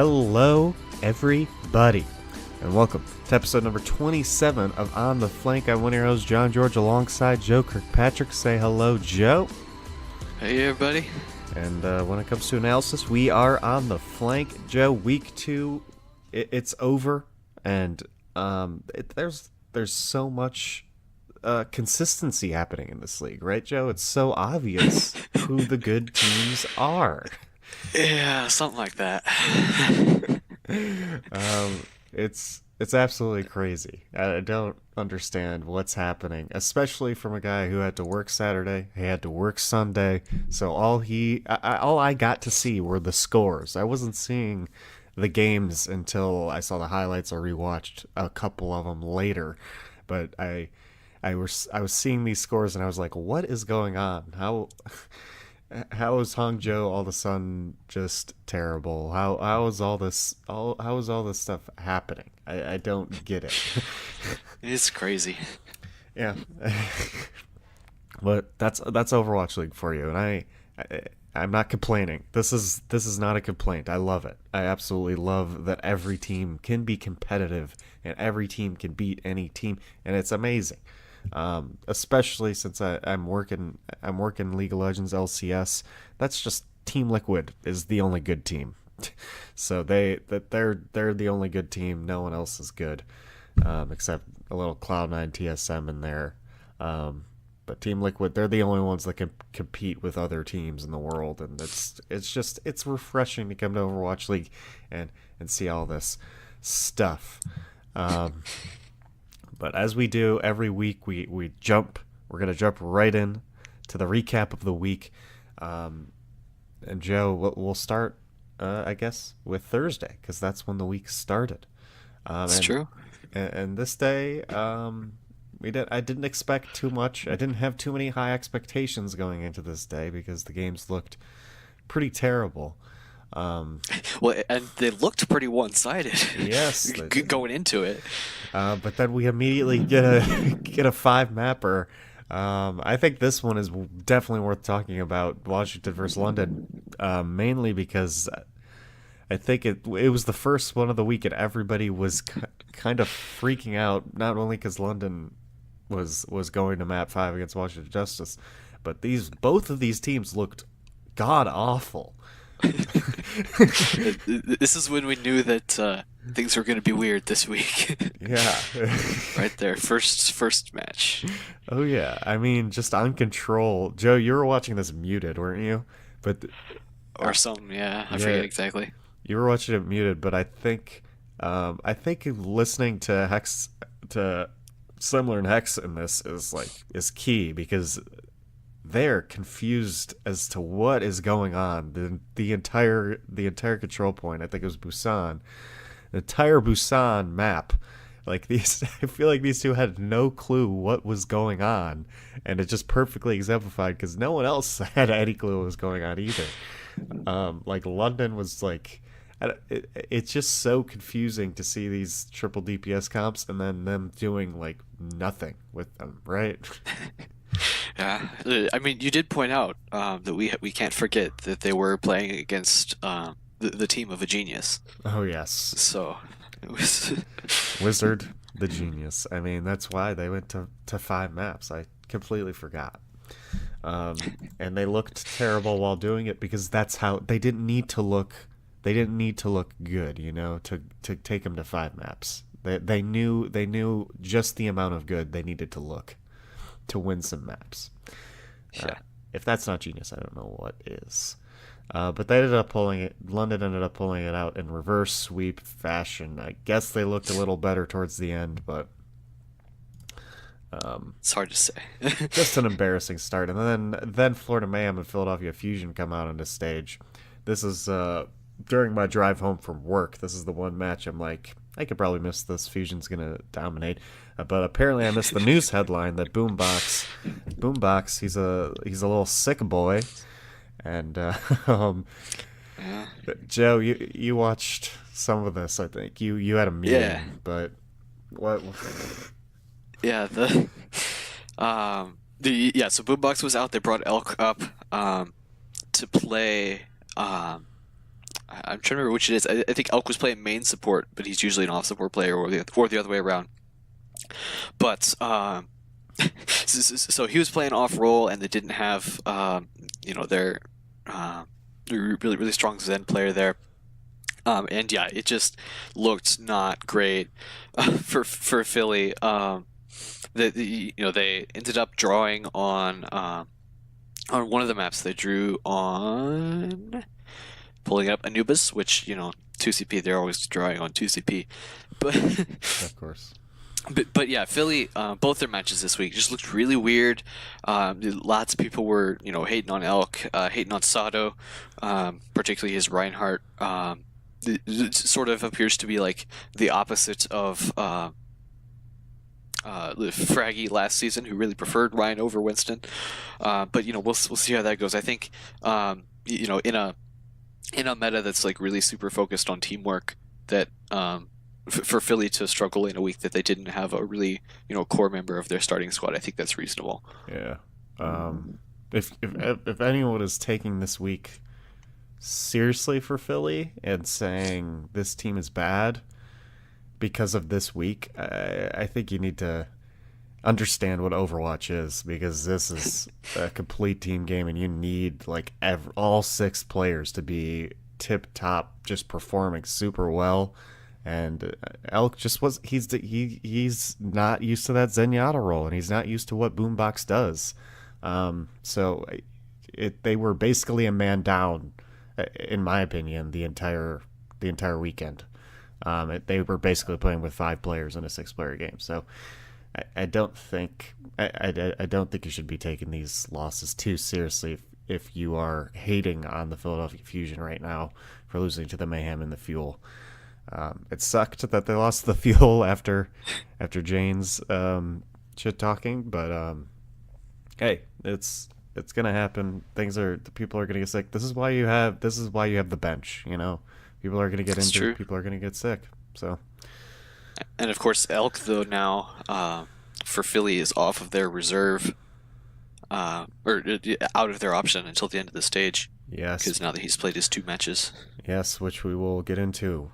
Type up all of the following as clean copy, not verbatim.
Hello, everybody, and welcome to episode number 27 of On the Flank. I'm one of your hosts, John George, alongside Joe Kirkpatrick. Say hello, Joe. Hey, everybody. And when it comes to analysis, we are on the flank. Joe, week 2, it's over, and there's so much consistency happening in this league, right, Joe? It's so obvious who the good teams are. Yeah, something like that. It's absolutely crazy. I don't understand what's happening, especially from a guy who had to work Saturday, he had to work Sunday, so all I got to see were the scores. I wasn't seeing the games until I saw the highlights or rewatched a couple of them later, but I was seeing these scores and I was like, what is going on? How is Hangzhou all of a sudden just terrible? How is all this stuff happening? I don't get it. It's crazy. Yeah. But that's Overwatch League for you, and I'm not complaining. This is not a complaint. I love it. I absolutely love that every team can be competitive and every team can beat any team, and it's amazing. Especially since I'm working League of Legends LCS. That's just Team Liquid is the only good team. So they're the only good team. No one else is good, except a little Cloud9 TSM in there. But Team Liquid, they're the only ones that can compete with other teams in the world, and it's refreshing to come to Overwatch League and see all this stuff. But as we do every week, we're going to jump right in to the recap of the week. And Joe, we'll start, I guess, with Thursday, because that's when the week started. It's true. And this day, I didn't expect too much. I didn't have too many high expectations going into this day because the games looked pretty terrible. Well, and they looked pretty one-sided. Yes, going into it. But then we immediately get a 5-mapper. I think this one is definitely worth talking about. Washington versus London, mainly because I think it was the first one of the week, and everybody was kind of freaking out. Not only because London was going to map 5 against Washington Justice, but both of these teams looked god awful. This is when we knew that things were going to be weird this week. Yeah. Right there, first match. Oh yeah, I mean, just on control. Joe, you were watching this muted, weren't you? But or something, yeah. I forget exactly. You were watching it muted, but I think listening to Slimler and Hex in this is key, because they're confused as to what is going on. The entire control point, I think it was Busan, the entire Busan map. Like these, I feel like these two had no clue what was going on, and it just perfectly exemplified because no one else had any clue what was going on either. Like London was like, it's just so confusing to see these triple DPS comps and then them doing like nothing with them, right? Yeah, I mean, you did point out that we can't forget that they were playing against the team of a genius. Oh yes. So it was Wizard the genius. I mean, that's why they went to 5 maps. I completely forgot. And they looked terrible while doing it because that's how they didn't need to look. They didn't need to look good, to take them to 5 maps. They knew just the amount of good they needed to look to win some maps. Yeah. If that's not genius, I don't know what is. But they ended up pulling it. London ended up pulling it out in reverse sweep fashion. I guess they looked a little better towards the end, but it's hard to say. Just an embarrassing start. And then Florida Mayhem and Philadelphia Fusion come out on the stage. This is during my drive home from work. This is the one match I'm like, I could probably miss this. Fusion's gonna dominate, but apparently I missed the news headline that Boombox, he's a little sick boy, and Yeah. Joe, you watched some of this. I think you had a meeting, Yeah. but what? Yeah, so Boombox was out. They brought Elk up to play. I'm trying to remember which it is. I think Elk was playing main support, but he's usually an off support player, or the other way around. But so he was playing off role, and they didn't have their really strong Zen player there. And yeah, it just looked not great for Philly. They ended up drawing on one of the maps. They drew on pulling up Anubis, which 2CP. They're always drawing on 2CP, but Of course. but yeah, Philly, both their matches this week just looked really weird. Lots of people were hating on Elk, hating on Sato, particularly his Reinhardt. It sort of appears to be like the opposite of Fraggy last season, who really preferred Ryan over Winston. But we'll see how that goes. I think in a meta that's like really super focused on teamwork, that for Philly to struggle in a week that they didn't have a really core member of their starting squad, I think that's reasonable. Yeah. If anyone is taking this week seriously for Philly and saying this team is bad because of this week, I think you need to understand what Overwatch is, because this is a complete team game, and you need like all 6 players to be tip top, just performing super well. And Elk just he's not used to that Zenyatta role, and he's not used to what Boombox does. So they were basically a man down, in my opinion, the entire weekend. They were basically playing with 5 players in a 6-player game. So I don't think I don't think you should be taking these losses too seriously if you are hating on the Philadelphia Fusion right now for losing to the Mayhem and the Fuel. It sucked that they lost the Fuel after Jane's shit talking, but hey, it's gonna happen. People are gonna get sick. This is why you have the bench. People are gonna get injured. True. People are gonna get sick. So, And of course, Elk though now for Philly is off of their reserve, or out of their option until the end of the stage. yes, Because now that he's played his 2 matches. yes, which we will get into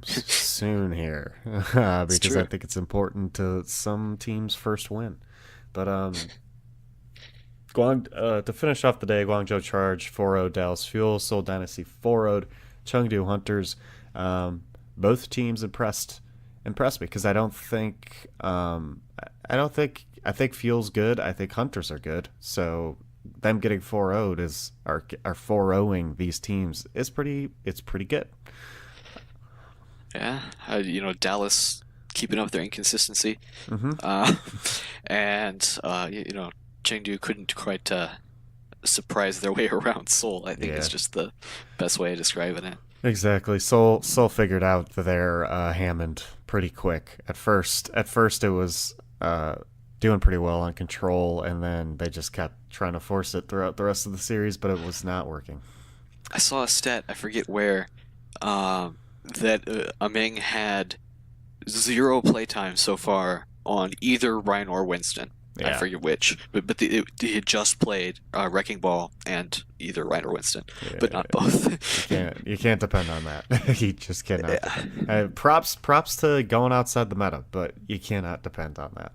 soon here, because true. I think it's important to some teams' first win. But to finish off the day, Guangzhou Charge 4-0 Dallas Fuel, Seoul Dynasty 4-0 Chengdu Hunters. Both teams impressed me, because I think Fuel's good. I think Hunters are good. So them getting 4-0'd are 4-0ing these teams it's pretty good. Yeah, Dallas keeping up their inconsistency, Mm-hmm. and Chengdu couldn't quite surprise their way around Seoul. I think Yeah. is just the best way of describing it. Exactly. Seoul figured out their Hammond pretty quick. At first it was doing pretty well on control, and then they just kept trying to force it throughout the rest of the series, but it was not working. I saw a stat, I forget where, that Aming had 0 playtime so far on either Ryan or Winston. I Yeah. forget which, but he had just played Wrecking Ball and either Ryan or Winston, but not Yeah. both. You can't depend on that. You just cannot. Yeah. Props to going outside the meta, but you cannot depend on that.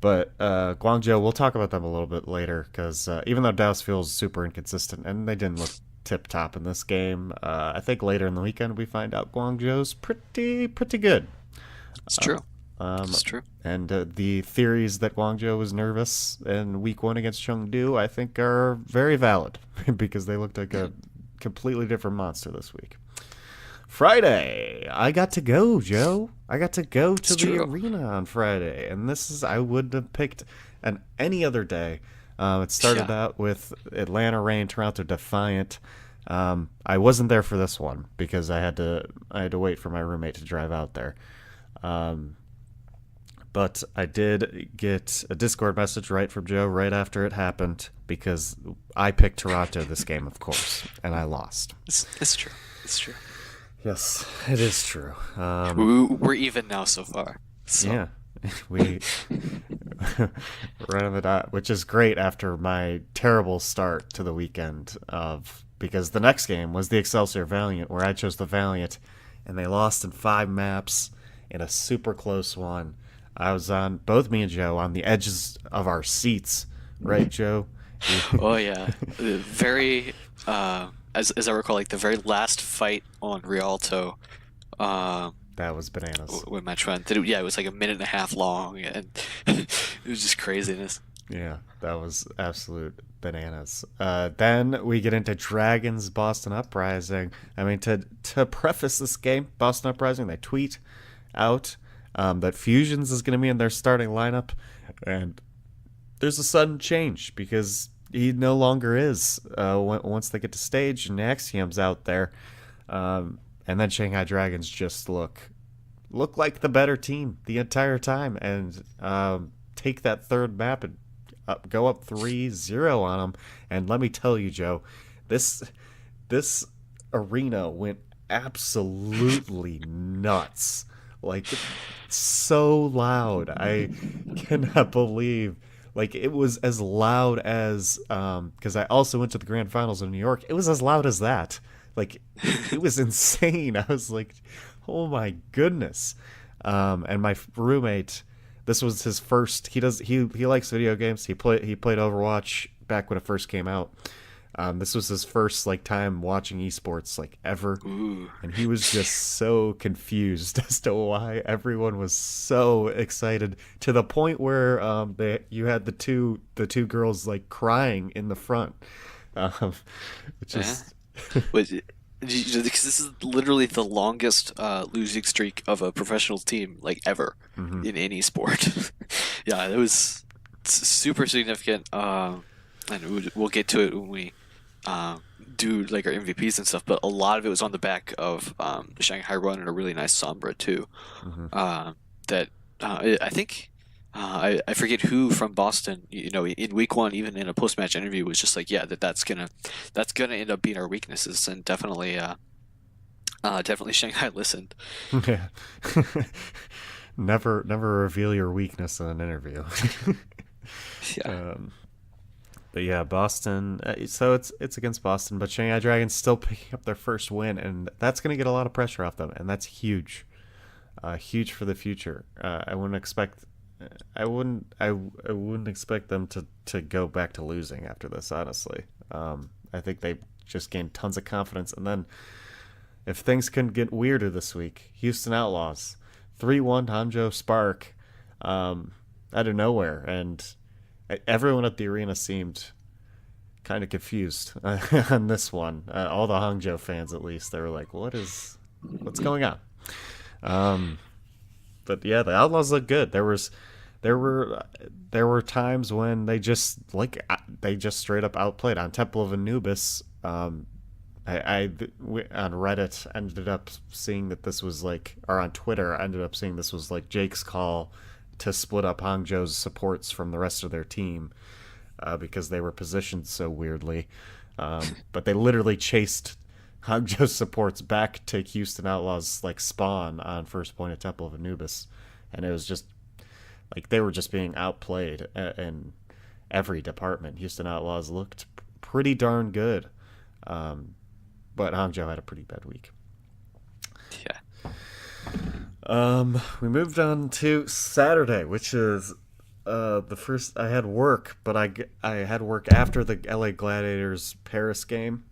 But Guangzhou, we'll talk about them a little bit later, because even though Dallas feels super inconsistent and they didn't look tip top in this game, I think later in the weekend we find out Guangzhou's pretty good. It's true. It's true. And the theories that Guangzhou was nervous in week 1 against Chengdu, I think, are very valid, because they looked like a completely different monster this week. Friday, I got to go, Joe. I got to go to the arena on Friday, and I would have picked any other day. It started out with Atlanta Reign, Toronto Defiant. I wasn't there for this one because I had to wait for my roommate to drive out there. But I did get a Discord message right from Joe right after it happened, because I picked Toronto this game, of course, and I lost. It's true. It's true. Yes, it is true. We're even now so far. So. Yeah, we Right on the dot, which is great after my terrible start to the weekend of because the next game was the Excelsior Valiant, where I chose the Valiant, and they lost in 5 maps in a super close one. I was on both me and Joe on the edges of our seats, right, Joe? Oh yeah, very. As I recall, like the very last fight on Rialto, uh, That was bananas. when match went, yeah, it was like a minute and a half long, and it was just craziness. Yeah, that was absolute bananas. Then we get into Dragons Boston Uprising. I mean, to preface this game, Boston Uprising, they tweet out that Fusions is going to be in their starting lineup, and there's a sudden change because he no longer is. Once they get to stage and Axiom's out there, and then Shanghai Dragons just look like the better team the entire time, and take that third map and go up 3-0 on them. And let me tell you, Joe, this this arena went absolutely nuts. Like, so loud. I cannot believe, like, it was as loud as because I also went to the grand finals in New York. It was as loud as that. Like, it was insane. I was like, oh my goodness. And my roommate, this was his first. He likes video games. He played Overwatch back when it first came out. This was his first like time watching esports like ever, Ooh, and he was just so confused as to why everyone was so excited to the point where you had the two girls like crying in the front, um, which yeah. is Was it? Because this is literally the longest losing streak of a professional team like ever mhm. in any sport. Yeah, it was super significant. And we'll get to it when we uh, do like our MVPs and stuff. But a lot of it was on the back of Shanghai running a really nice Sombra too. Mhm. That I think I forget who from Boston, in week one, even in a post match interview, was just like, yeah, that's gonna end up being our weaknesses, and definitely Shanghai listened. Yeah. Never reveal your weakness in an interview. Yeah, um, but yeah, Boston. So it's against Boston, but Shanghai Dragons still picking up their first win, and that's going to get a lot of pressure off them, and that's huge, huge for the future. I wouldn't expect. I wouldn't expect them to go back to losing after this. Honestly, I think they just gained tons of confidence, and then if things couldn't get weirder this week, Houston Outlaws, 3-1 Hanjo Spark, out of nowhere, and everyone at the arena seemed kind of confused on this one. All the Hangzhou fans, at least, they were like, what's going on?" Um, but yeah, the Outlaws look good. There were there were times when they just straight up outplayed on Temple of Anubis. On Reddit ended up seeing that this was like, or on Twitter I ended up seeing this was like Jake's call to split up Hangzhou's supports from the rest of their team, because they were positioned so weirdly. But they literally chased Hangzhou's supports back to Houston Outlaws like spawn on first point at Temple of Anubis, and it was just like they were just being outplayed in every department. Houston Outlaws looked pretty darn good, but Hangzhou had a pretty bad week. yeah. We moved on to Saturday, which is the first. I had work, but I had work after the LA Gladiators Paris game.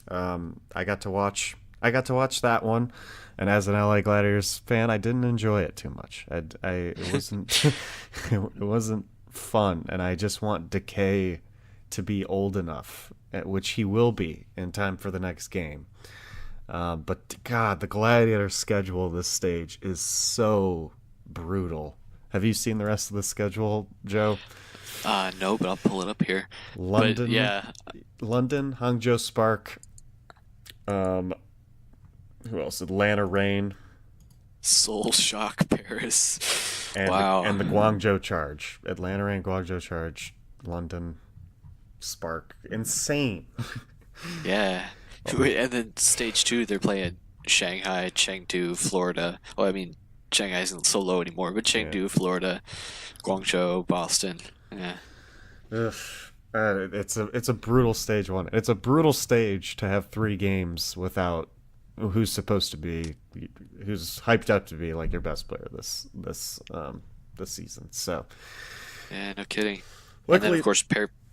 I got to watch that one, and as an LA Gladiators fan, I didn't enjoy it too much. It wasn't it wasn't fun, and I just want Decay to be old enough, which he will be in time for the next game. But God, the Gladiator schedule this stage is so brutal. Have you seen the rest of the schedule, Joe? No, but I'll pull it up here. But London, yeah, London, Hangzhou Spark. Who else? Atlanta Rain Soul Shock Paris. and Wow. and the Guangzhou Charge. Atlanta Rain, Guangzhou Charge, London, Spark. Insane. Yeah. And then stage two, they're playing Shanghai, Chengdu, Florida. Oh, I mean, Shanghai isn't so low anymore, but Yeah. Chengdu, Florida, Guangzhou, Boston. Yeah. Ugh. It's a brutal stage one. It's a brutal stage to have 3 games without who's hyped up to be like your best player this season. So Yeah, no kidding. And then, of luckily, course,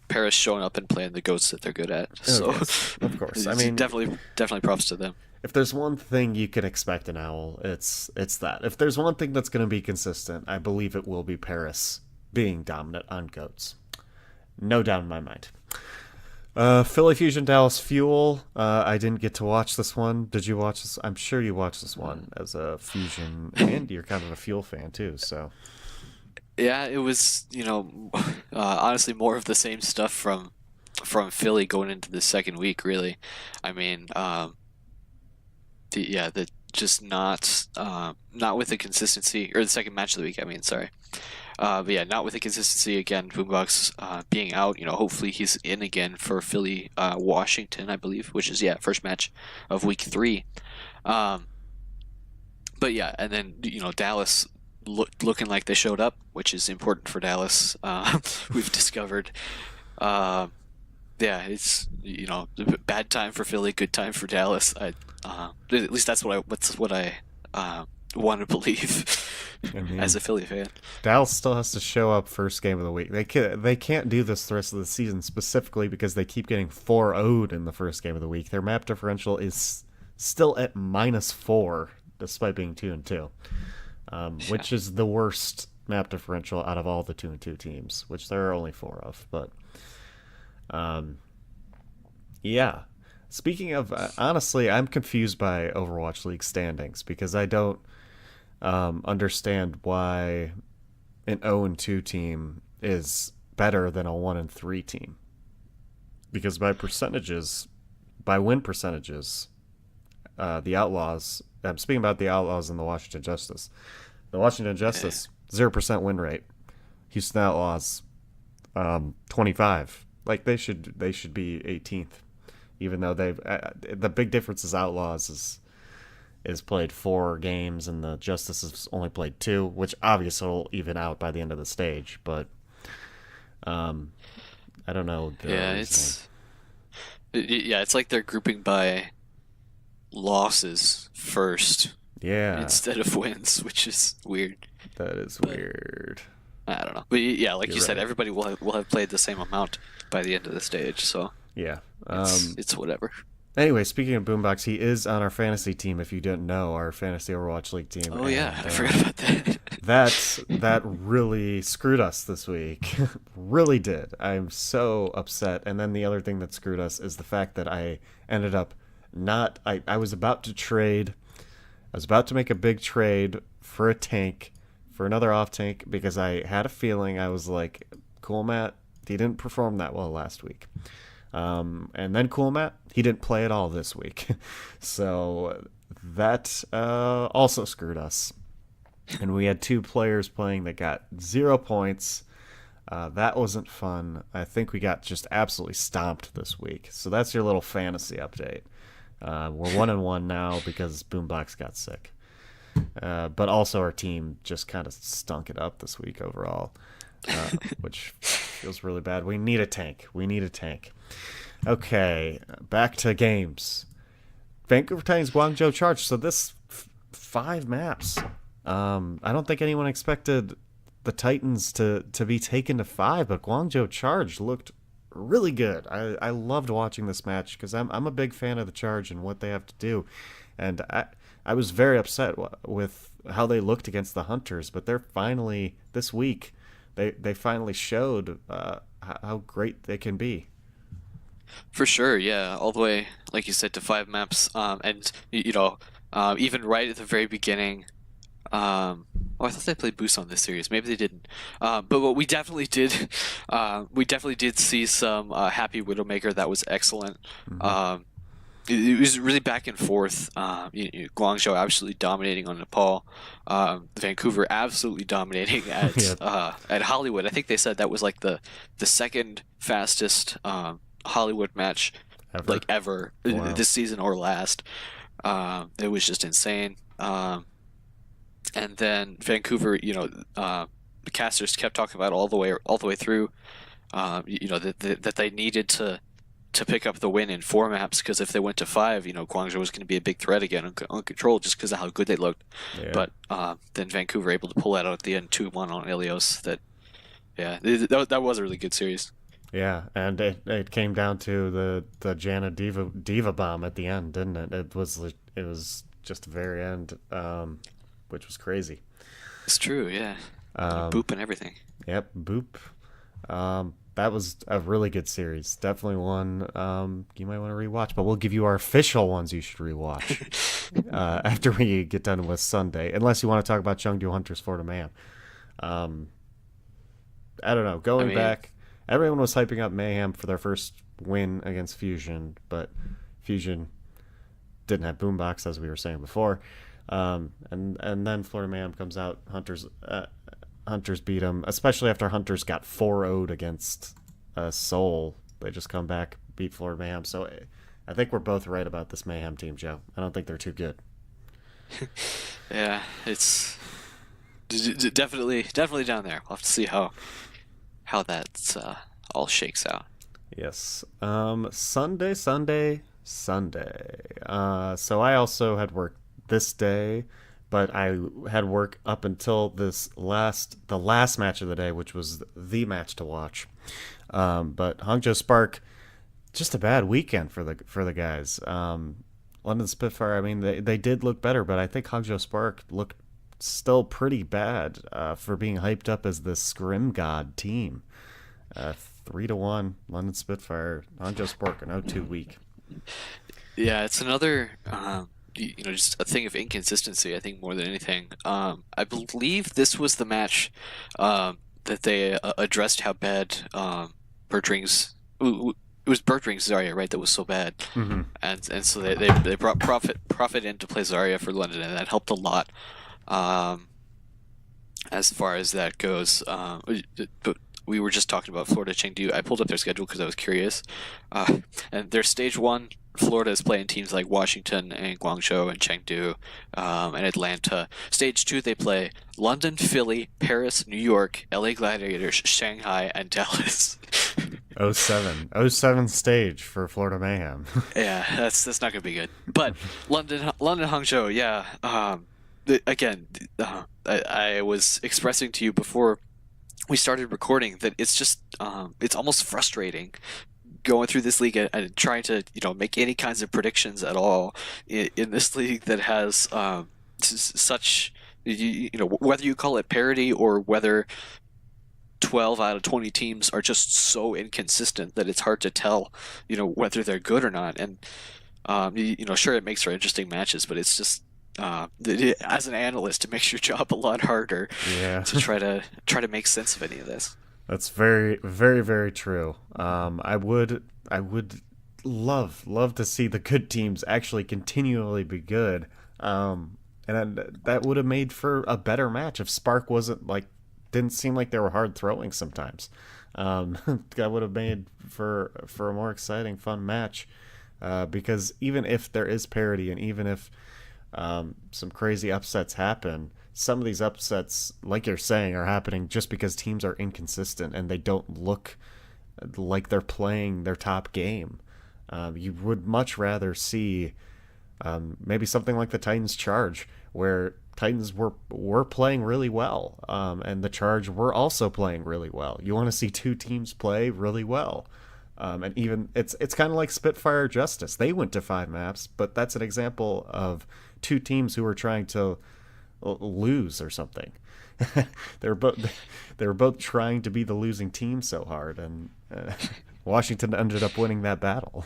Paris showing up and playing the goats that they're good at. oh So yes, of course. I it's mean, definitely props to them. if there's one thing you can expect in Owl, it's that. If there's one thing that's going to be consistent, I believe it will be Paris being dominant on goats. No doubt in my mind. Philly Fusion Dallas Fuel. I didn't get to watch this one. Did you watch this? I'm sure you watched this one as a Fusion, and you're kind of a Fuel fan too. So Yeah, it was, honestly more of the same stuff from Philly going into the second week, really. I mean, the just not with the consistency, or the second match of the week, I mean, sorry. But yeah, not with the consistency again. Boombox being out, hopefully he's in again for Philly Washington, I believe, which is first match of week 3. Um, but yeah, and then Dallas looking like they showed up, which is important for Dallas. We've discovered. Yeah, it's bad time for Philly, good time for Dallas. At least that's what I want to believe I mean, as a Philly fan. Dallas still has to show up first game of the week. They can't do this the rest of the season specifically because they keep getting 4-0'd in the first game of the week. Their map differential is still at -4 despite being 2-2, which is the worst map differential out of all the 2-2 teams, which there are only 4 of. But yeah. Speaking of, honestly, I'm confused by Overwatch League standings because I don't understand why an 0-2 team is better than a 1-3 team. Because by win percentages, the Outlaws. I'm speaking about the Outlaws and the Washington Justice. The Washington Justice 0% win rate. Houston Outlaws 25. Like they should be 18th, even though they've the big difference is Outlaws is played 4 games and the Justice has only played 2, which obviously will even out by the end of the stage. But I don't know. It's like they're grouping by losses first, instead of wins, which is weird. That is But weird. I don't know. But yeah, like You're you said, right. everybody will have played the same amount by the end of the stage, so Yeah. it's whatever. Anyway, speaking of Boombox, he is on our fantasy team. If you didn't know, our fantasy Overwatch League team. Oh yeah, And, I forgot about that. that really screwed us this week. Really did. I'm so upset. And then the other thing that screwed us is the fact that I ended up not. I was about to trade. I was about to make a big trade for a tank, for another off tank, because I had a feeling. I was like, cool, Matt, he didn't perform that well last week. And then cool Matt, he didn't play at all this week. So that also screwed us. And we had 2 players playing that got 0 points. That wasn't fun. I think we got just absolutely stomped this week. So that's your little fantasy update. We're 1-1 now because Boombox got sick. But also our team just kind of stunk it up this week overall, which feels really bad. We need a tank. Okay, back to games. Vancouver Titans, Guangzhou Charge. So this 5 maps. I don't think anyone expected the Titans to be taken to 5, but Guangzhou Charge looked really good. I loved watching this match because I'm a big fan of the Charge and what they have to do, and I was very upset with how they looked against the Hunters, but they're finally this week they finally showed how great they can be. For sure, yeah, all the way, like you said, to 5 maps, and even right at the very beginning. Oh, I thought they played Boost on this series. Maybe they didn't. But what we definitely did, we definitely did see some Happy Widowmaker that was excellent. Mm-hmm. It was really back and forth. Guangzhou absolutely dominating on Nepal. Vancouver absolutely dominating at Yep. at Hollywood. I think they said that was like the second fastest Hollywood match ever Wow. this season or last. It was just insane. and then Vancouver, the casters kept talking about all the way through, that they needed to pick up the win in 4 maps because if they went to five, Guangzhou was going to be a big threat again on control just because of how good they looked. Yeah. But then Vancouver able to pull that out at the end, 2-1 on Ilios. That was a really good series. Yeah, and it came down to the Jana diva bomb at the end, didn't it? It was just the very end, which was crazy. It's true, yeah. Boop and everything. Yep, boop. That was a really good series. Definitely one you might want to rewatch, but we'll give you our official ones you should rewatch after we get done with Sunday, unless you want to talk about Chengdu Hunters Florida Mayhem. I don't know. I Going mean, back, everyone was hyping up Mayhem for their first win against Fusion, but Fusion didn't have Boombox, as we were saying before. And then Florida Mayhem comes out. Hunters beat them, especially after Hunters got 4-0'd against Seoul. They just come back, beat Florida Mayhem. So I think we're both right about this Mayhem team, Joe. I don't think they're too good. yeah, it's definitely down there. We'll have to see how that all shakes out. Yes. Sunday. So I also had work this day, but I had work up until the last match of the day, which was the match to watch. But Hangzhou Spark, just a bad weekend for the guys. London Spitfire, I mean, they did look better, but I think Hangzhou Spark looked still pretty bad for being hyped up as the Scrim God team. 3-1 London Spitfire. Hangzhou Spark an 0-2 week. Yeah, it's another just a thing of inconsistency. I think more than anything. I believe this was the match that they addressed how bad Bertring's. It was Bertring's Zarya, right? That was so bad, Mm-hmm. and so they brought Profit in to play Zarya for London, and that helped a lot. Um, as far as that goes. But we were just talking about Florida Chengdu. I pulled up their schedule because I was curious. And their stage one, Florida is playing teams like Washington and Guangzhou and Chengdu and Atlanta. Stage two, they play London, Philly, Paris, New York, LA Gladiators, Shanghai, and Dallas. 07 stage for Florida Mayhem. Yeah, that's not gonna be good. But London, Hangzhou, yeah. Again, I was expressing to you before we started recording that it's just it's almost frustrating going through this league and trying to make any kinds of predictions at all in this league that has such whether you call it parity or whether 12 out of 20 teams are just so inconsistent that it's hard to tell whether they're good or not. And sure, it makes for interesting matches, but it's just as an analyst, it makes your job a lot harder Yeah. to try to make sense of any of this. That's very, very, very true. I would love to see the good teams actually continually be good. And that would have made for a better match if Spark didn't seem like they were hard throwing sometimes. That would have made for a more exciting, fun match. Because even if there is parity and even if some crazy upsets happen, some of these upsets, like you're saying, are happening just because teams are inconsistent and they don't look like they're playing their top game. You would much rather see maybe something like the Titans Charge, where Titans were playing really well, and the Charge were also playing really well. You want to see two teams play really well. And even it's kind of like Spitfire Justice. They went to 5 maps, but that's an example of two teams who were trying to lose or something. they were both trying to be the losing team so hard, and Washington ended up winning that battle.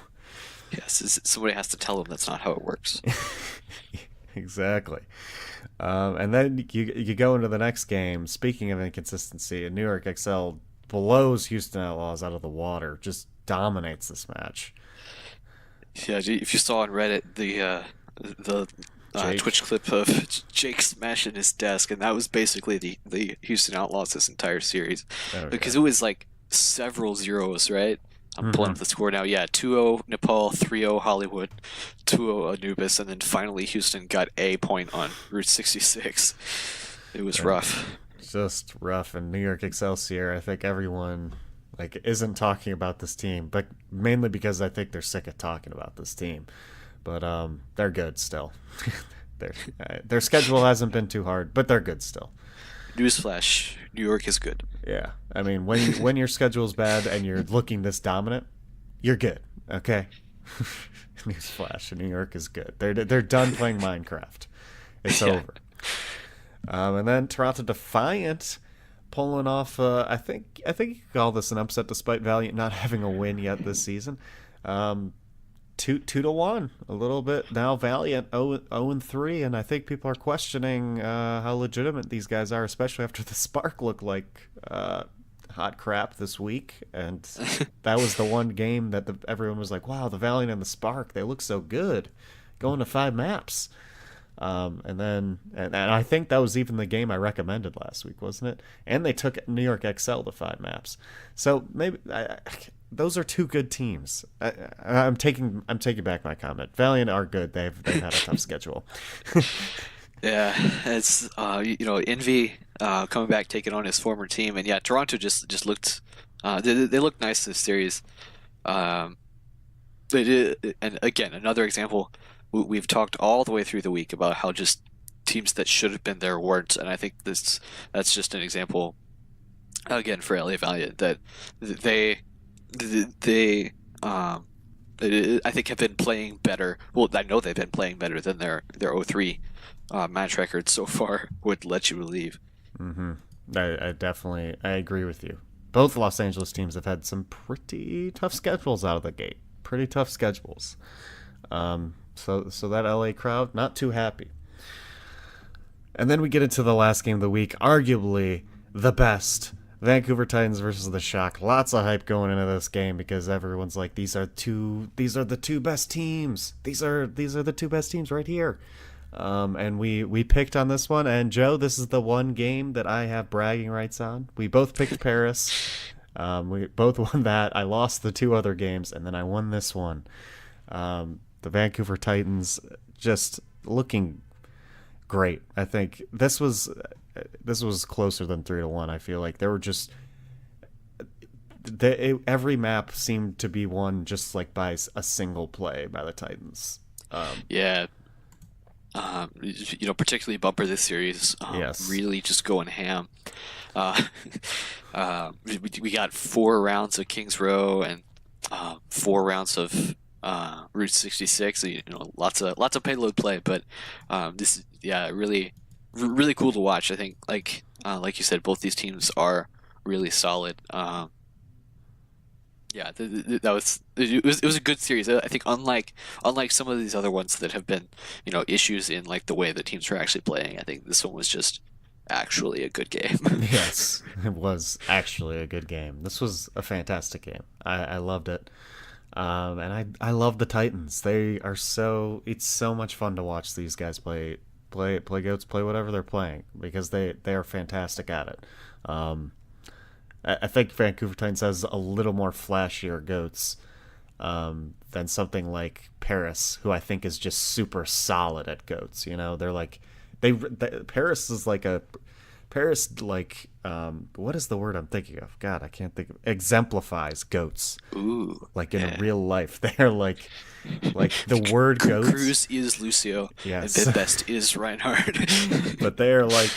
Yes, somebody has to tell them that's not how it works. Exactly. And then you go into the next game. Speaking of inconsistency, New York XL blows Houston Outlaws out of the water. Just dominates this match. Yeah, if you saw on Reddit the Twitch clip of Jake smashing his desk, and that was basically the Houston Outlaws this entire series, Oh, because yeah. it was like several zeros, right? I'm pulling Hmm. up the score now. Yeah, 2-0 Nepal, 3-0 Hollywood, 2-0 Anubis, and then finally Houston got a point on Route 66. It was And rough. just rough. And New York Excelsior, I think everyone like isn't talking about this team, but mainly because I think they're sick of talking about this team. But they're good still. their their schedule hasn't been too hard, but they're good still. Newsflash: New York is good. Yeah, I mean when your schedule's bad and you're looking this dominant, you're good. Okay. Newsflash: New York is good. They're done playing Minecraft. It's Yeah. over. And then Toronto Defiant pulling off. I think you could call this an upset despite Valiant not having a win yet this season. Um, 2-1, a little bit now. Valiant 0-3, and I think people are questioning how legitimate these guys are, especially after the Spark looked like hot crap this week, and that was the one game that everyone was like, "Wow, the Valiant and the Spark, they look so good, going to 5 maps." And I think that was even the game I recommended last week, wasn't it? And they took New York XL to 5 maps. So maybe those are two good teams. I'm taking back my comment. Valiant are good. They've had a tough schedule. Yeah, it's Envy coming back taking on his former team, and yeah, Toronto just looked they looked nice this series. Um, they did, and again another example. We've talked all the way through the week about how just teams that should have been there weren't, and I think that's just an example again for LA Valiant that they they I think have been playing better. Well, I know they've been playing better than their 0-3 match record so far would let you believe. Hmm. I definitely I agree with you. Both Los Angeles teams have had some pretty tough schedules out of the gate. Pretty tough schedules. So that LA crowd not too happy. And then we get into the last game of the week, arguably the best. Vancouver Titans versus the Shock. Lots of hype going into this game because everyone's like, these are the two best teams. These are the two best teams right here. And we picked on this one. And Joe, this is the one game that I have bragging rights on. We both picked Paris. We both won that. I lost the two other games, and then I won this one. The Vancouver Titans just looking great. I think this was closer than 3-1. I feel like there were just every map seemed to be won just like by a single play by the Titans. Yeah, particularly Bumper this series, Yes. really just going ham. Uh, we got 4 rounds of Kings Row and 4 rounds of Route 66. Lots of payload play, but this is yeah really cool to watch. I think like you said, both these teams are really solid. Yeah, it was a good series. I think unlike some of these other ones that have been issues in like the way the teams were actually playing. I think this one was just actually a good game. Yes, it was actually a good game. This was a fantastic game. I loved it. And I love the Titans. They are it's so much fun to watch these guys play goats, play whatever they're playing because they are fantastic at it. I think Vancouver Titans has a little more flashier goats than something like Paris, who I think is just super solid at goats. They're like Paris is like a Paris like what is the word I'm thinking of? God, I can't think of exemplifies goats Ooh, like in yeah. real life. They're like the word goats. Cruz is Lucio, and Yes. Best is Reinhardt. But they're like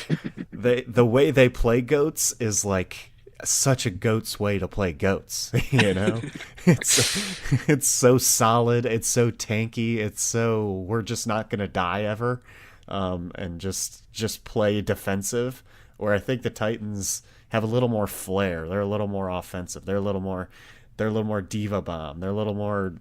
the way they play goats is like such a goat's way to play goats. It's so solid, it's so tanky, it's so we're just not gonna die ever, and just play defensive. Where I think the Titans have a little more flair, they're a little more offensive, they're a little more diva bomb, they're a little more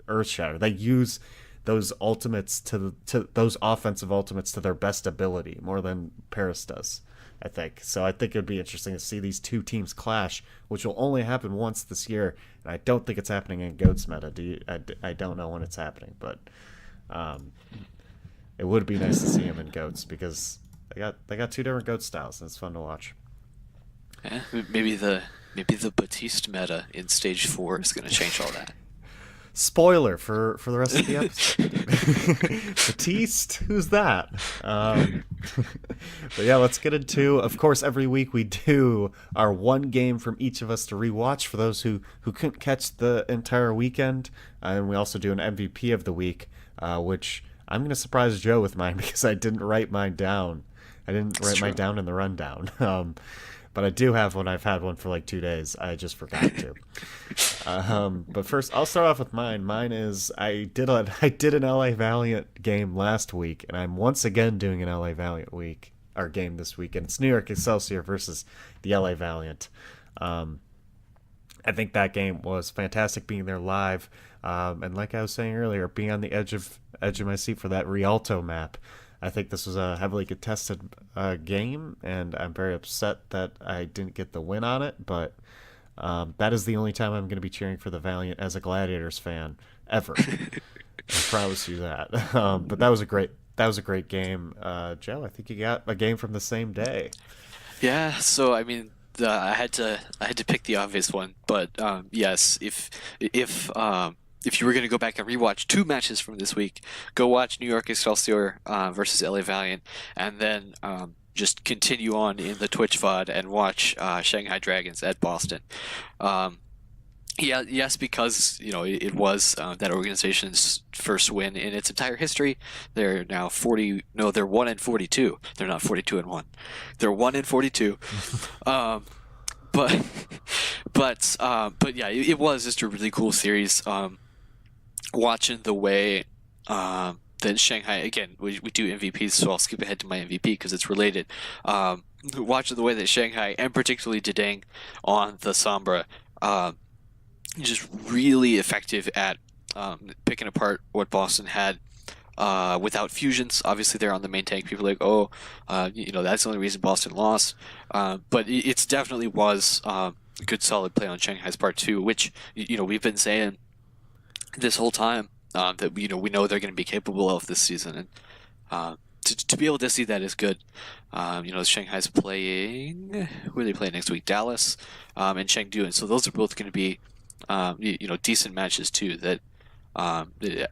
earth shatter. They use those ultimates to those offensive ultimates to their best ability more than Paris does. I think so. I think it would be interesting to see these two teams clash, which will only happen once this year, and I don't think it's happening in Goats meta. I don't know when it's happening, but um, it would be nice to see him in Goats because they got two different Goat styles, and it's fun to watch. Yeah, maybe Maybe the Baptiste meta in stage 4 is going to change all that. Spoiler for the rest of the episode. Baptiste, who's that? But yeah, let's get into. Of course, every week we do our one game from each of us to rewatch for those who couldn't catch the entire weekend, and we also do an MVP of the week, which I'm going to surprise Joe with mine because I didn't write mine down. I didn't It's write mine true. down in the rundown. But I do have one. I've had one for like 2 days. I just forgot to. But first, I'll start off with mine. Mine is I did an LA Valiant game last week, and I'm once again doing an LA Valiant week our game this week, and it's New York Excelsior versus the LA Valiant. Um, I think that game was fantastic being there live, and like I was saying earlier, being on the edge of my seat for that Rialto map. I think this was a heavily contested game, and I'm very upset that I didn't get the win on it. But that is the only time I'm going to be cheering for the Valiant as a Gladiators fan ever. I promise you that. But that was a great game, Joe. I think you got a game from the same day. Yeah, so I mean, I had to pick the obvious one, but yes, if you were going to go back and rewatch two matches from this week, go watch New York Excelsior versus LA Valiant, and then just continue on in the Twitch VOD and watch Shanghai Dragons at Boston. Um, yeah, yes, because it was that organization's first win in its entire history. They're now 40. No, they're 1-42. They're not 42-1. They're 1-42. Um, but but yeah, it was just a really cool series. Watching the way that Shanghai again, we do MVPs, so I'll skip ahead to my MVP because it's related. Watching the way that Shanghai and particularly Dedeng on the Sombra. Just really effective at picking apart what Boston had without fusions. Obviously, they're on the main tank. People are like, oh, that's the only reason Boston lost. But it's definitely was good, solid play on Shanghai's part too, which we've been saying this whole time that we know they're going to be capable of this season, and to be able to see that is good. Shanghai's playing. Who are they playing next week? Dallas and Chengdu, and so those are both going to be decent matches too. That I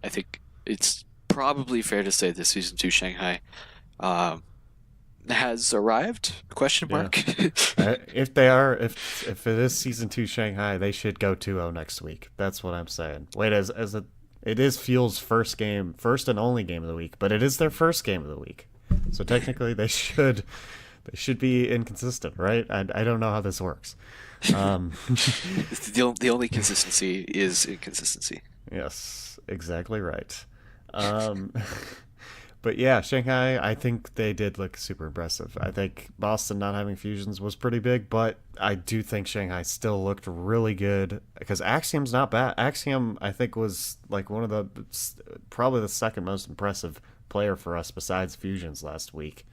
think it's probably fair to say this season two Shanghai um, has arrived? Question Yeah. mark. If it is season two Shanghai, they should go 2-0 next week. That's what I'm saying. Wait, it is Fuel's first and only game of the week, but it is their first game of the week. So technically, they should be inconsistent, right? I don't know how this works. Um, The only consistency is inconsistency. yes, exactly right. Um, But yeah, Shanghai, I think they did look super impressive. I think Boston not having fusions was pretty big, but I do think Shanghai still looked really good because Axiom's not bad. Axiom, I think, was like one of probably the second most impressive player for us besides fusions last week.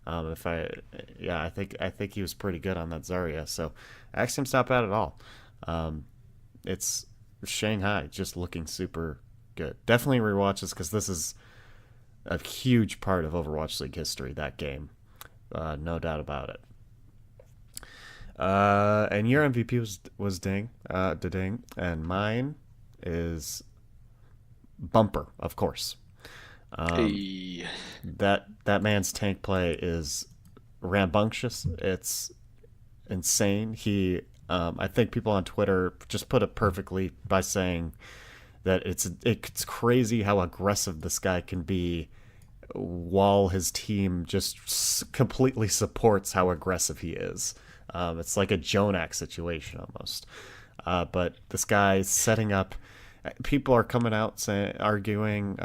If I, yeah, I think he was pretty good on that Zarya. So Axiom's not bad at all. It's Shanghai just looking super good. Definitely rewatch this because this is a huge part of Overwatch League history. That game, no doubt about it. And your MVP was Ding, and mine is Bumper, of course. Um, Hey. that man's tank play is rambunctious. It's insane. I think people on Twitter just put it perfectly by saying that it's crazy how aggressive this guy can be while his team just completely supports how aggressive he is. It's like a Jonak situation almost. But this guy is setting up. People are coming out saying, arguing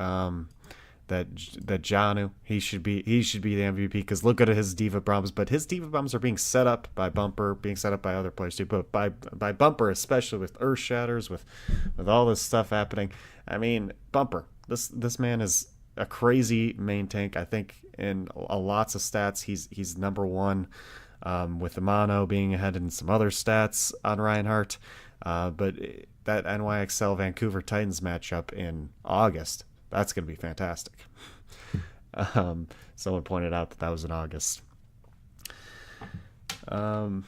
that Janu he should be the MVP because look at his diva bombs, but his diva bombs are being set up by Bumper, being set up by other players too, but by Bumper especially with Earth Shatters, with all this stuff happening. I mean, Bumper, this man is a crazy main tank. I think in lots of stats he's number one, with the mono being ahead in some other stats on Reinhardt. But that NYXL Vancouver Titans matchup in August, that's going to be fantastic. Someone pointed out that was in August. Um,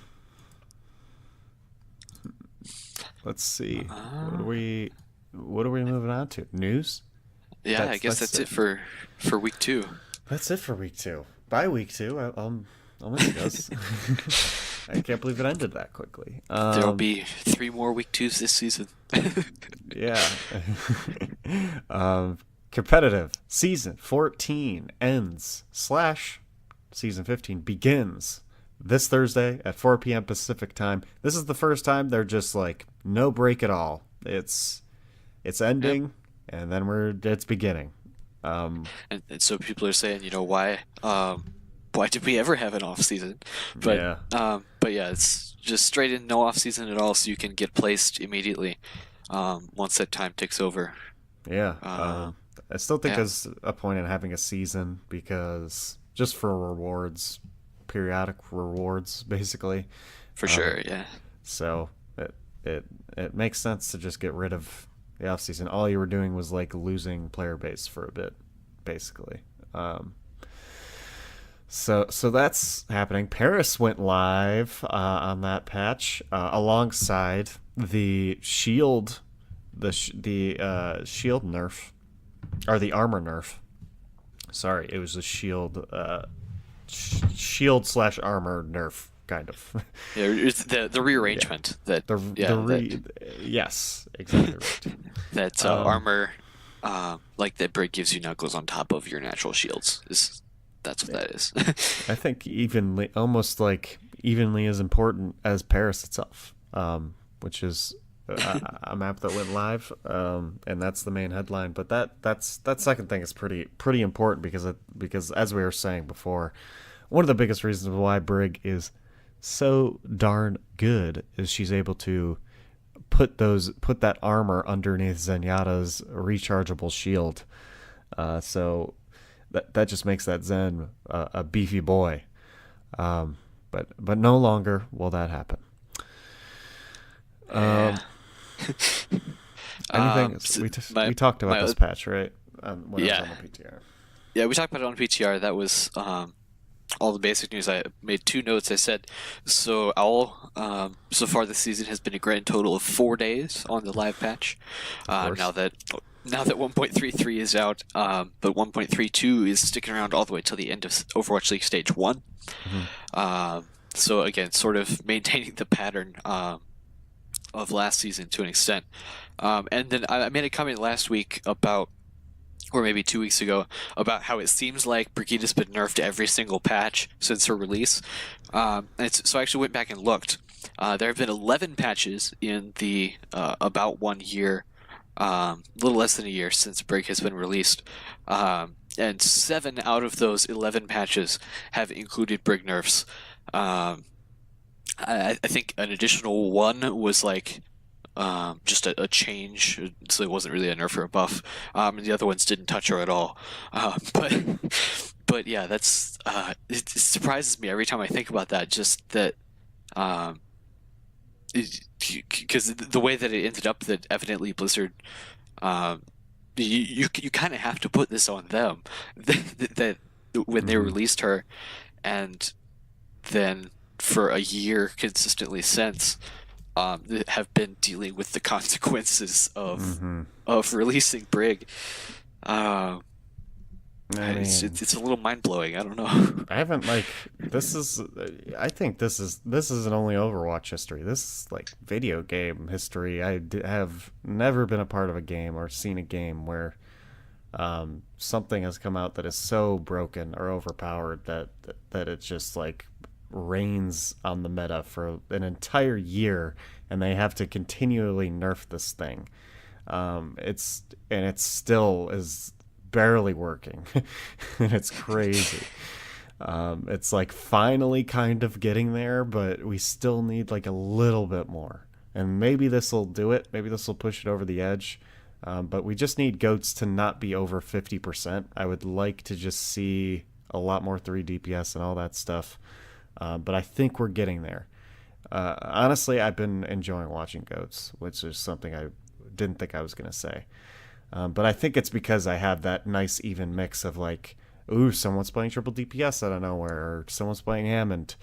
Let's see. What Uh, are we what are we moving on to? News? yeah, I guess That's that's it. it for week 2. That's it for week 2. By week 2, I'll miss you guys. I can't believe it ended that quickly. There'll be 3 more week 2s this season. Yeah. um, competitive season 14 ends slash season 15 begins this Thursday at 4 p.m. Pacific time. This is the first time they're just like no break at all. It's Yep. ending and then it's beginning. Um, And so people are saying, why did we ever have an off season? yeah, But yeah, it's just straight in, no off season at all, so you can get placed immediately once that time ticks over. yeah. Uh, I still think yeah, there's a point in having a season because just for rewards, periodic rewards, basically. for Um, sure. Yeah, So it it makes sense to just get rid of the off season. All you were doing was like losing player base for a bit, basically. Um, so that's happening. Paris went live on that patch alongside the shield, the shield nerf or the armor nerf. Sorry, it was the shield shield slash armor nerf kind of. yeah. It's the Yeah. rearrangement that The yeah yes, exactly right. that Um, armor like that Brig gives you now goes on top of your natural shields. Is That's what that is. I think evenly, almost like evenly as important as Paris itself, which is a map that went live, and that's the main headline. But that second thing is pretty important because as we were saying before, one of the biggest reasons why Brig is so darn good is she's able to put that armor underneath Zenyatta's rechargeable shield. So that just makes that Zen a beefy boy. But no longer will that happen. Yeah. Anything So we talked about my this patch, right? When I was yeah on the PTR. yeah we talked about it on PTR. That was all the basic news. I made 2 notes. I said, so Owl, so far this season has been a grand total of 4 days on the live patch. Of Now course. that 1.33 is out, but 1.32 is sticking around all the way till the end of Overwatch League Stage 1. Hmm. So again, sort of maintaining the pattern of last season to an extent. And then I made a comment last week about, or maybe 2 weeks ago, about how it seems like Brigida's been nerfed every single patch since her release. So I actually went back and looked. There have been 11 patches in the about 1 year, a little less than a year since Brig has been released. And 7 out of those 11 patches have included Brig nerfs. Um, I think an additional one was like just a change, so it wasn't really a nerf or a buff. And the other ones didn't touch her at all. But but yeah, that's it surprises me every time I think about that. Just that um, because the way that it ended up, that evidently Blizzard, um, you kind of have to put this on them that when they Hmm. released her, and then for a year consistently since, have been dealing with the consequences Hmm. of releasing Brig. Uh, I mean, it's a little mind blowing. I don't know. I haven't like this is. I think this isn't only Overwatch history. This is like video game history. Have never been a part of a game or seen a game where something has come out that is so broken or overpowered that it just like reigns on the meta for an entire year, and they have to continually nerf this thing. It still is barely working, and it's crazy. It's like finally kind of getting there, but we still need like a little bit more. And maybe this will do it. Maybe this will push it over the edge. But we just need goats to not be over 50%. I would like to just see a lot more 3 DPS and all that stuff. But I think we're getting there. Honestly, I've been enjoying watching goats, which is something I didn't think I was going to say. But I think it's because I have that nice even mix of like, ooh, someone's playing triple DPS out of nowhere, or someone's playing Hammond.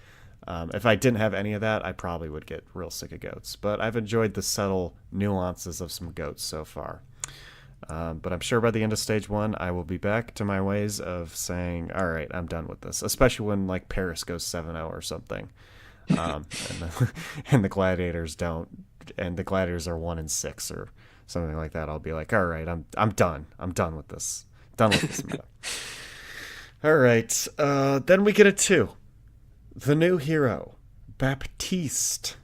If I didn't have any of that, I probably would get real sick of goats. But I've enjoyed the subtle nuances of some goats so far. But I'm sure by the end of stage 1, I will be back to my ways of saying, all right, I'm done with this. Especially when like Paris goes 7-0 or something. And the gladiators don't, and the gladiators are 1-6 or something like that. I'll be like, all right, I'm done. I'm done with this. Done with this meta. All right. Then we get a 2. The new hero, Baptiste.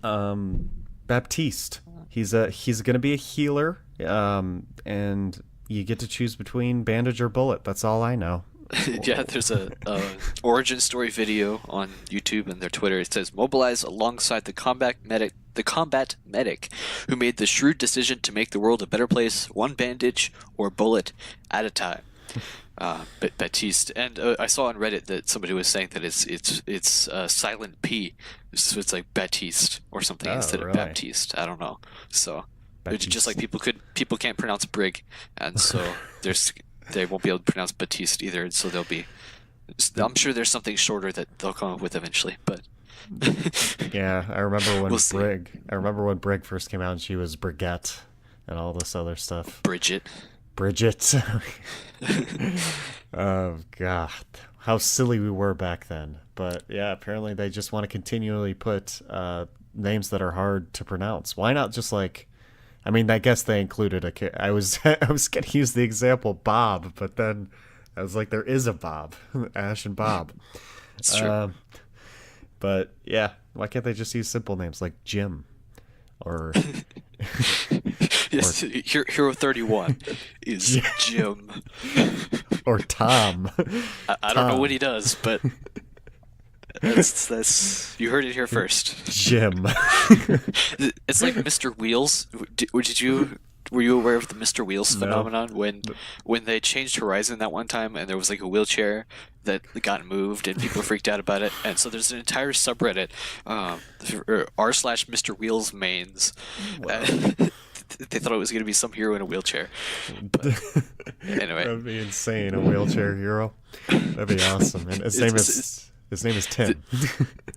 Baptiste. He's gonna be a healer. And you get to choose between bandage or bullet. That's all I know. Yeah, there's a origin story video on YouTube and their Twitter. It says mobilize alongside the combat medic who made the shrewd decision to make the world a better place, one bandage or bullet at a time. Baptiste, and I saw on Reddit that somebody was saying that it's silent P, so it's like Baptiste or something instead of Baptiste. I don't know. So Baptiste. Just like people can't pronounce Brig, and so they won't be able to pronounce Baptiste either. So I'm sure there's something shorter that they'll come up with eventually. But yeah, I remember when we'll I remember when Brig first came out and she was Brigitte and all this other stuff. Bridget. Oh god, how silly we were back then. But yeah, apparently they just want to continually put names that are hard to pronounce. Why not just like, I mean, I guess they included I was gonna use the example Bob, but then I was like, there is a Bob, Ash and Bob. That's true. But yeah, why can't they just use simple names like Jim or yes, Hero 31 is Jim or Tom. I don't know what he does, but that's you heard it here first. Jim. It's like Mr. Wheels. Were you aware of the Mr. Wheels phenomenon when they changed Horizon that one time and there was like a wheelchair that got moved and people freaked out about it, and so there's an entire subreddit r/Mr. Wheels mains. They thought it was going to be some hero in a wheelchair. But anyway, that'd be insane. A wheelchair hero. That'd be awesome. And his name is Tim.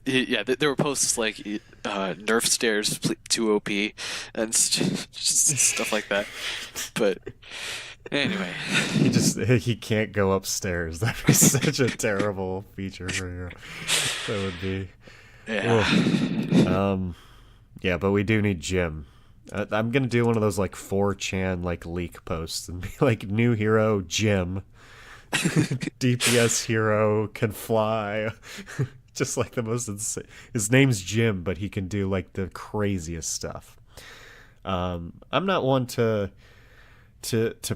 Yeah, there were posts like nerf stairs to OP and just stuff like that. But anyway, he can't go upstairs. That'd be such a terrible feature for hero. That would be. Yeah. Yeah, but we do need Jim. I'm gonna do one of those like 4chan like leak posts and be like, new hero Jim. DPS hero can fly. Just like the most insane. His name's Jim, but he can do like the craziest stuff. I'm not one to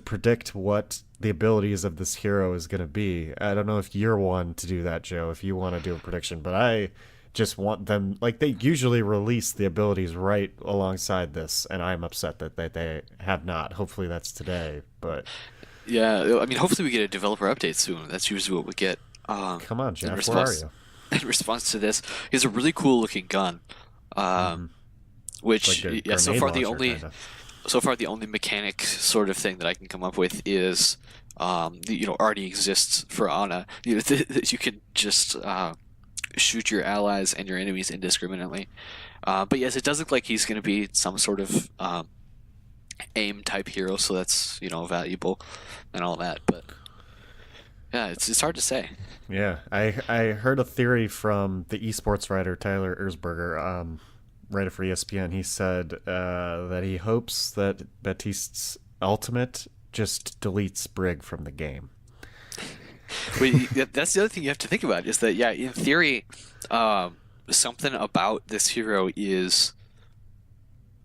predict what the abilities of this hero is going to be. I don't know if you're one to do that, Joe, if you want to do a prediction, but I just want them, like, they usually release the abilities right alongside this, and I'm upset that they have not. Hopefully that's today, but yeah, I mean, hopefully we get a developer update soon. That's usually what we get. Come on, Jeff, where are you? In response to this, he has a really cool looking gun, which like so far the kinda. only mechanic sort of thing that I can come up with is already exists for Ana. You can just shoot your allies and your enemies indiscriminately. But yes, it does look like he's going to be some sort of aim type hero, so that's valuable and all that. But yeah, it's hard to say. Yeah, I heard a theory from the esports writer Tyler Erzberger, writer for ESPN. He said that he hopes that Baptiste's ultimate just deletes Brig from the game. Well, that's the other thing you have to think about is that, yeah, in theory, something about this hero is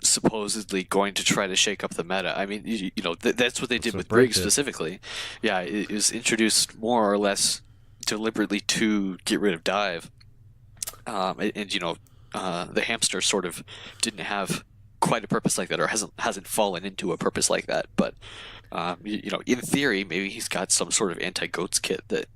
supposedly going to try to shake up the meta. I mean, that's what they did with Brig specifically. Yeah, it was introduced more or less deliberately to get rid of dive. The hamster sort of didn't have quite a purpose like that, or hasn't fallen into a purpose like that. But in theory, maybe he's got some sort of anti-goats kit that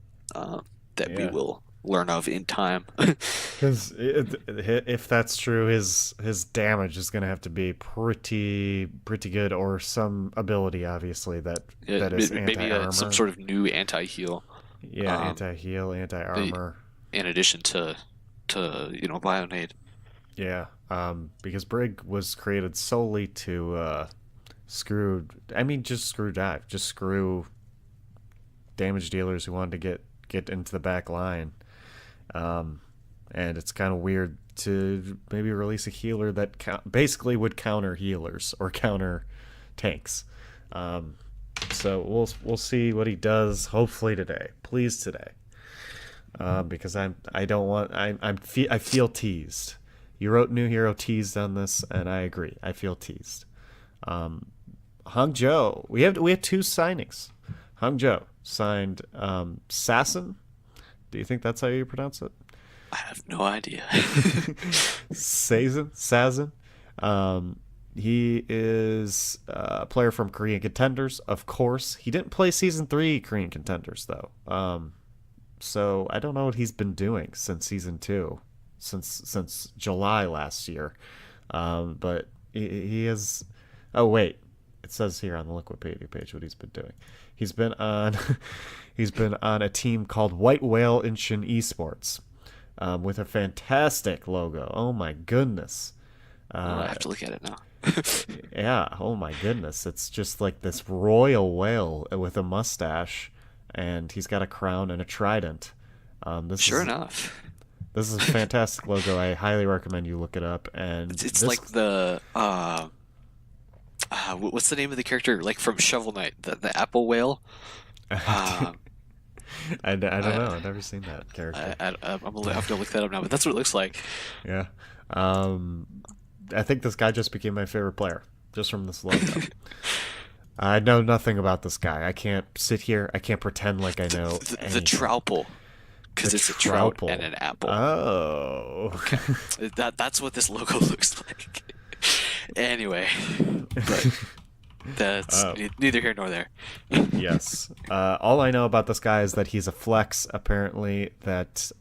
we will learn of in time. Because if that's true, his damage is going to have to be pretty good, or some ability, obviously that is anti-armor. Maybe some sort of new anti-heal. Yeah, anti-heal, anti-armor. In addition to Bionade. Yeah, because Brig was created solely to screw. I mean, just screw dive, just screw damage dealers who wanted to get into the back line. Um, and it's kind of weird to maybe release a healer that basically would counter healers or counter tanks. Um, so we'll see what he does. Hopefully today, please today, because I don't want I feel teased. You wrote New Hero teased on this, and I agree. I feel teased. Hangzhou, we have two signings. Hangzhou signed Sasson. Do you think that's how you pronounce it? I have no idea. Sazin. He is a player from Korean Contenders, of course. He didn't play Season 3 Korean Contenders, though. So I don't know what he's been doing since Season 2, since July last year. But he is... Oh, wait. It says here on the Wikipedia page what he's been doing. He's been on he's been on a team called White Whale Inshin Esports, with a fantastic logo. Oh my goodness. I have to look at it now. Yeah, oh my goodness. It's just like this royal whale with a mustache, and he's got a crown and a trident. Sure enough. This is a fantastic logo. I highly recommend you look it up. And It's like the what's the name of the character like from Shovel Knight, the apple whale? Um, I don't I, know. I've never seen that character. I have to look that up now, but that's what it looks like. Yeah. I think this guy just became my favorite player just from this logo. I know nothing about this guy. I can't sit here. I can't pretend like I know The anything. Troupple, because The it's a trout Troupple. and an apple. Oh. That's what this logo looks like. Anyway, but that's Oh. neither here nor there. Yes. All I know about this guy is that he's a flex, apparently, that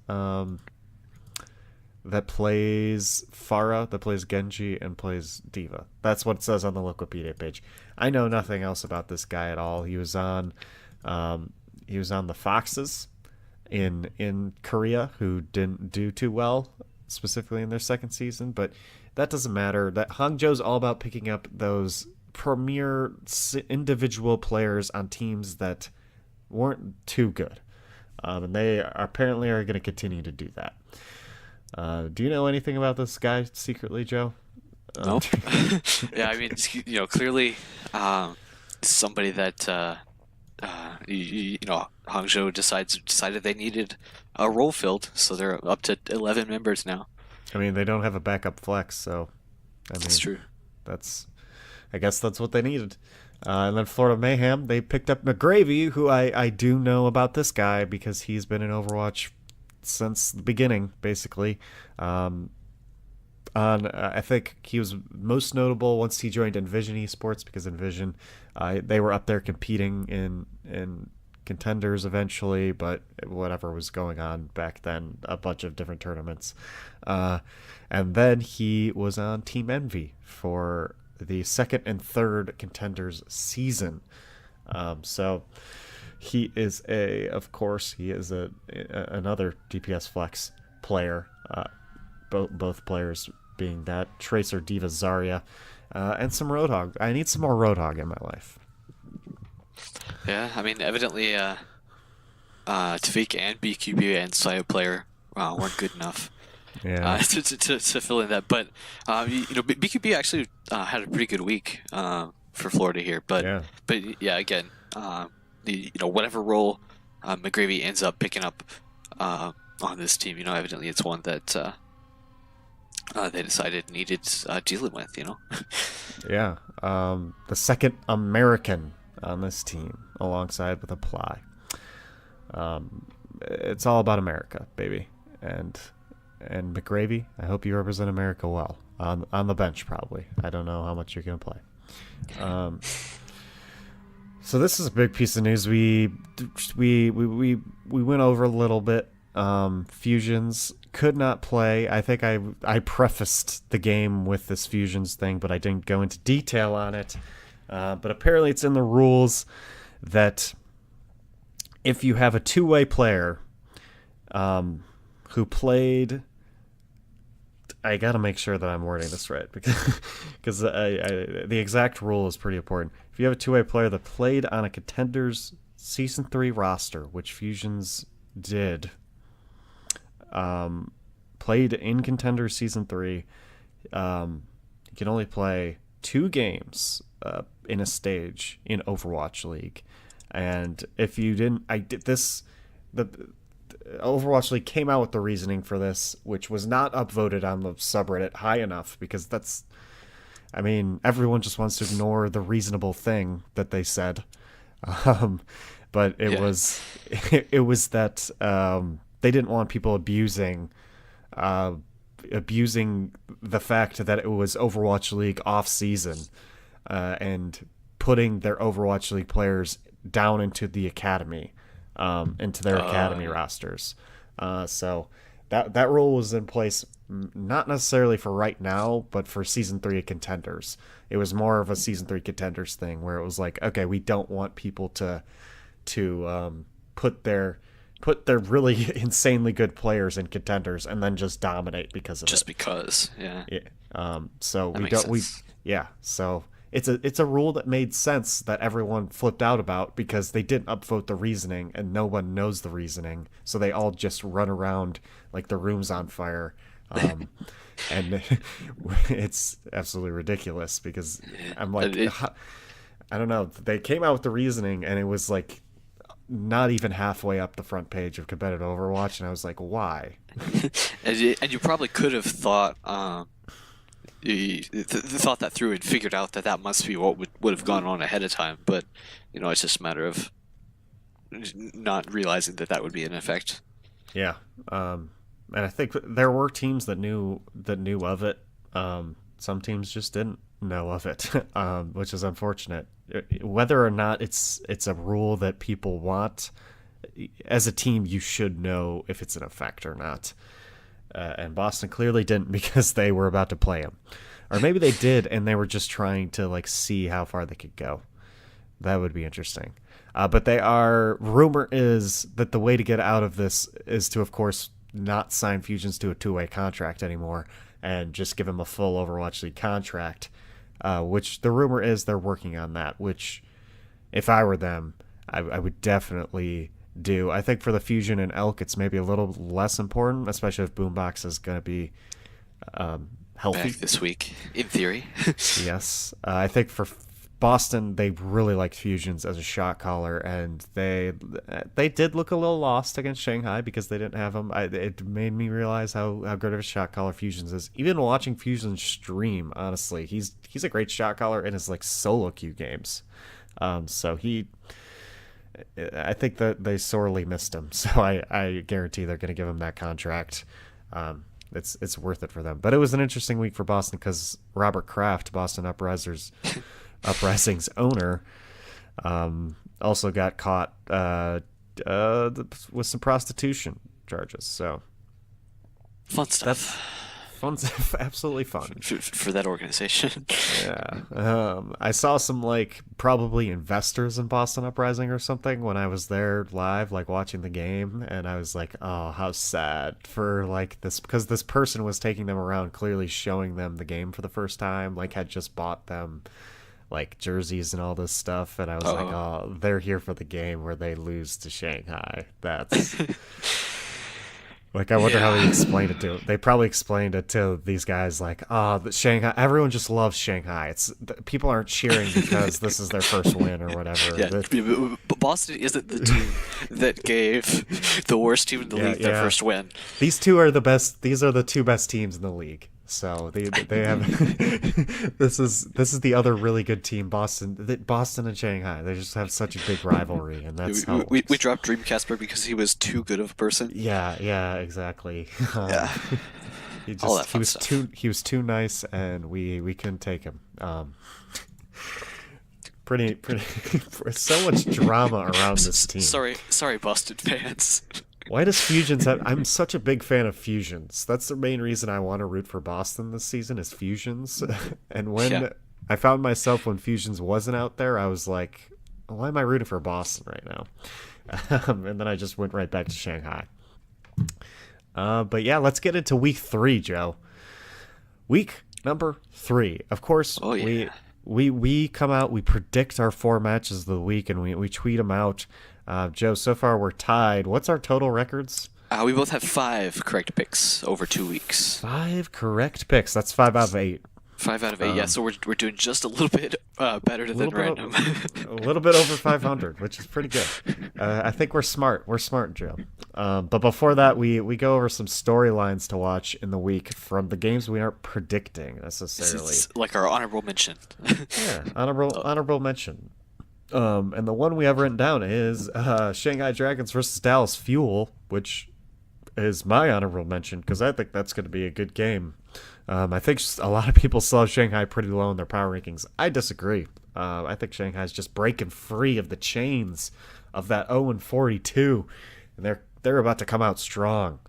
plays Pharah, that plays Genji, and plays Diva. That's what it says on the Wikipedia page. I know nothing else about this guy at all. He was on the Foxes in Korea, who didn't do too well, specifically in their second season. But that doesn't matter. That Hangzhou's all about picking up those premier individual players on teams that weren't too good, and they apparently are going to continue to do that. Do you know anything about this guy secretly, Joe? Nope. Yeah, I mean, clearly, somebody that Hangzhou decided they needed a role filled, so they're up to 11 members now. I mean, they don't have a backup flex, so I mean, That's true. that's I guess that's what they needed. And then Florida Mayhem, they picked up McGravy, who I do know about this guy because he's been in Overwatch since the beginning, basically. I think he was most notable once he joined Envision Esports, because Envision, they were up there competing in contenders eventually, but whatever was going on back then, a bunch of different tournaments. And then he was on Team Envy for the second and third contenders season. So he is of course, he is another DPS flex player. Both players being that Tracer, Diva, Zarya, and some Roadhog. I need some more Roadhog in my life. Yeah, I mean, evidently, Tavik and BQB and Sio player weren't good enough Yeah. to fill in that. But BQB actually had a pretty good week for Florida here. But Yeah. yeah, again, whatever role McGravy ends up picking up on this team, evidently it's one that they decided needed dealing with. Yeah. The second American on this team, alongside with Apply. It's all about America, baby. And McGravy, I hope you represent America well on the bench. Probably, I don't know how much you're gonna play. So this is a big piece of news. We went over a little bit. Fusions could not play. I think I prefaced the game with this Fusions thing, but I didn't go into detail on it. But apparently it's in the rules that if you have a two-way player who played I gotta make sure that I'm wording this right because the exact rule is pretty important. If you have a two-way player that played on a Contenders Season 3 roster, which Fusions did, played in Contenders Season 3, you can only play 2 games in a stage in Overwatch League. And if you didn't, I did this, the Overwatch League came out with the reasoning for this, which was not upvoted on the subreddit high enough because that's, I mean, everyone just wants to ignore the reasonable thing that they said. Um, but it was it was that they didn't want people abusing the fact that it was Overwatch League off season and putting their Overwatch League players down into the academy, into their academy rosters. So that rule was in place not necessarily for right now, but for Season 3 of Contenders. It was more of a Season 3 Contenders thing where it was like, okay, we don't want people to put their really insanely good players in Contenders and then just dominate because of Just it. because, yeah. So That we makes don't sense. so it's a rule that made sense that everyone flipped out about because they didn't upvote the reasoning and no one knows the reasoning, so they all just run around like the room's on fire. And it's absolutely ridiculous because I'm like, It, I don't know, they came out with the reasoning and it was like not even halfway up the front page of competitive Overwatch, and I was like, why? and you probably could have thought thought that through and figured out that that must be what would have gone on ahead of time, but it's just a matter of not realizing that that would be in effect. Yeah. And I think there were teams that knew of it. Some teams just didn't know of it, which is unfortunate. Whether or not it's a rule that people want, as a team, you should know if it's in effect or not. And Boston clearly didn't because they were about to play him, or maybe they did and they were just trying to like see how far they could go. That would be interesting. But rumor is that the way to get out of this is to, of course, not sign Fusions to a two-way contract anymore and just give him a full Overwatch League contract, which the rumor is they're working on that, which if I were them, I would definitely do. I think for the Fusion and Elk, it's maybe a little less important, especially if Boombox is going to be healthy. Back this week, in theory. Yes. I think for Boston, they really liked Fusions as a shot caller, and they did look a little lost against Shanghai because they didn't have him. It made me realize how good of a shot caller Fusions is. Even watching Fusions stream, honestly, he's a great shot caller in his like solo queue games. So I think that they sorely missed him. So I guarantee they're going to give him that contract. It's worth it for them. But it was an interesting week for Boston because Robert Kraft, Boston Uprising's owner, also got caught with some prostitution charges. So Fun stuff. that's fun, absolutely fun. For that organization. Yeah. I saw some like probably investors in Boston Uprising or something when I was there live, like watching the game, and I was like, oh, how sad for like this, because this person was taking them around, clearly showing them the game for the first time, like had just bought them like jerseys and all this stuff, and I was like, oh, they're here for the game where they lose to Shanghai. That's like, I wonder how they explained it to. They probably explained it to these guys like, oh, the Shanghai. Everyone just loves Shanghai. People aren't cheering because this is their first win or whatever. Yeah, but Boston isn't the team that gave the worst team in the league their first win. These two are the best. These are the two best teams in the league. So they have this is the other really good team, Boston and Shanghai. They just have such a big rivalry, and that's how we dropped Dreamcasper because he was too good of a person. Yeah, exactly. Yeah, All that fun stuff. He was too nice, and we couldn't take him. Pretty so much drama around this team. Sorry, Boston fans. Why does Fusions have... I'm such a big fan of Fusions. That's the main reason I want to root for Boston this season is Fusions. And when I found myself when Fusions wasn't out there, I was like, why am I rooting for Boston right now? And then I just went right back to Shanghai. But yeah, let's get into week 3, Joe. Week number 3. Of course, Oh we yeah. we come out, we predict our 4 matches of the week, and we tweet them out. Joe, so far we're tied. What's our total records? We both have 5 correct picks over 2 weeks. 5 correct picks. That's 5 out of 8. 5 out of 8. Yeah, Um, so we're doing just a little bit better a than little bit, random. a little bit over 500, which is pretty good. I think we're smart. We're smart, Joe. But before that, we go over some storylines to watch in the week from the games we aren't predicting This necessarily. is like our honorable mention. Yeah, honorable mention. And the one we have written down is Shanghai Dragons versus Dallas Fuel, which is my honorable mention because I think that's going to be a good game. I think a lot of people saw Shanghai pretty low in their power rankings. I disagree. I think Shanghai's just breaking free of the chains of that 0-42, and they're about to come out strong.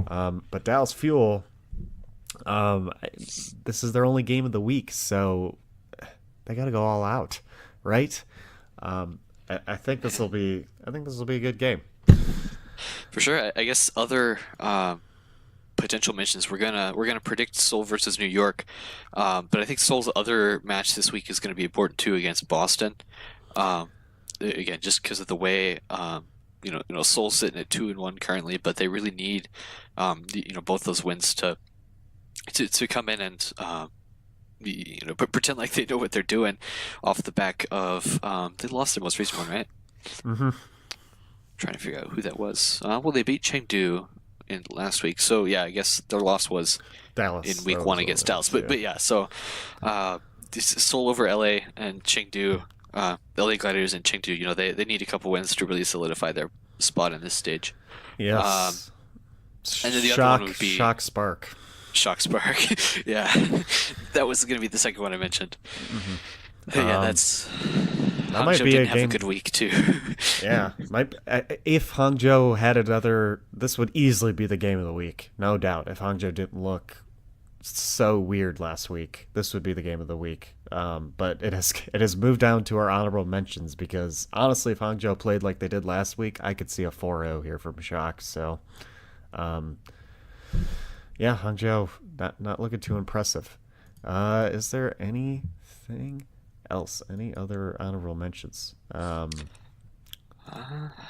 But Dallas Fuel, this is their only game of the week, so they got to go all out, right? I think this will be. I think this will be a good game. For sure. I guess other potential mentions we're gonna predict Seoul versus New York, but I think Seoul's other match this week is going to be important too against Boston. Um, Again, just because of the way Seoul's sitting at 2-1 currently, but they really need both those wins to come in and pretend like they know what they're doing off the back of they lost their most recent one, right? Mm-hmm. Trying to figure out who that was. Well, they beat Chengdu in last week, so yeah, I guess their loss was Dallas in week that one was what against it Dallas. is, But yeah. yeah, so this is Seoul over LA and Chengdu. LA Gladiators and Chengdu, they need a couple wins to really solidify their spot in this stage. Um, Yes. and then the other one would be Shock Spark. Shock Spark. Yeah, that was going to be the second one I mentioned. Yeah, Um, that's that might Hangzhou be a didn't have a game. good week too. Yeah, if Hangzhou had another, this would easily be the game of the week, no doubt. If Hangzhou didn't look so weird last week, this would be the game of the week. But it has moved down to our honorable mentions because honestly, if Hangzhou played like they did last week, I could see a 4-0 here from Shock. So, um, yeah, Hangzhou not looking too impressive. Is there anything else? Any other honorable mentions? I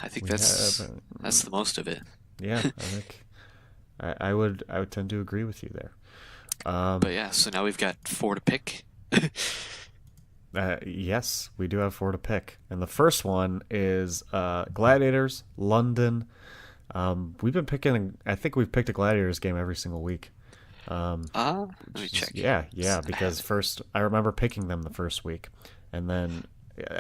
think We that's have, that's the most of it. yeah, I think I would tend to agree with you there. But yeah, so now we've got 4 to pick. Yes, we do have 4 to pick, and the first one is Gladiators London. We've been picking. I think we've picked a Gladiators game every single week. Let me check. Yeah, because first I remember picking them the first week, and then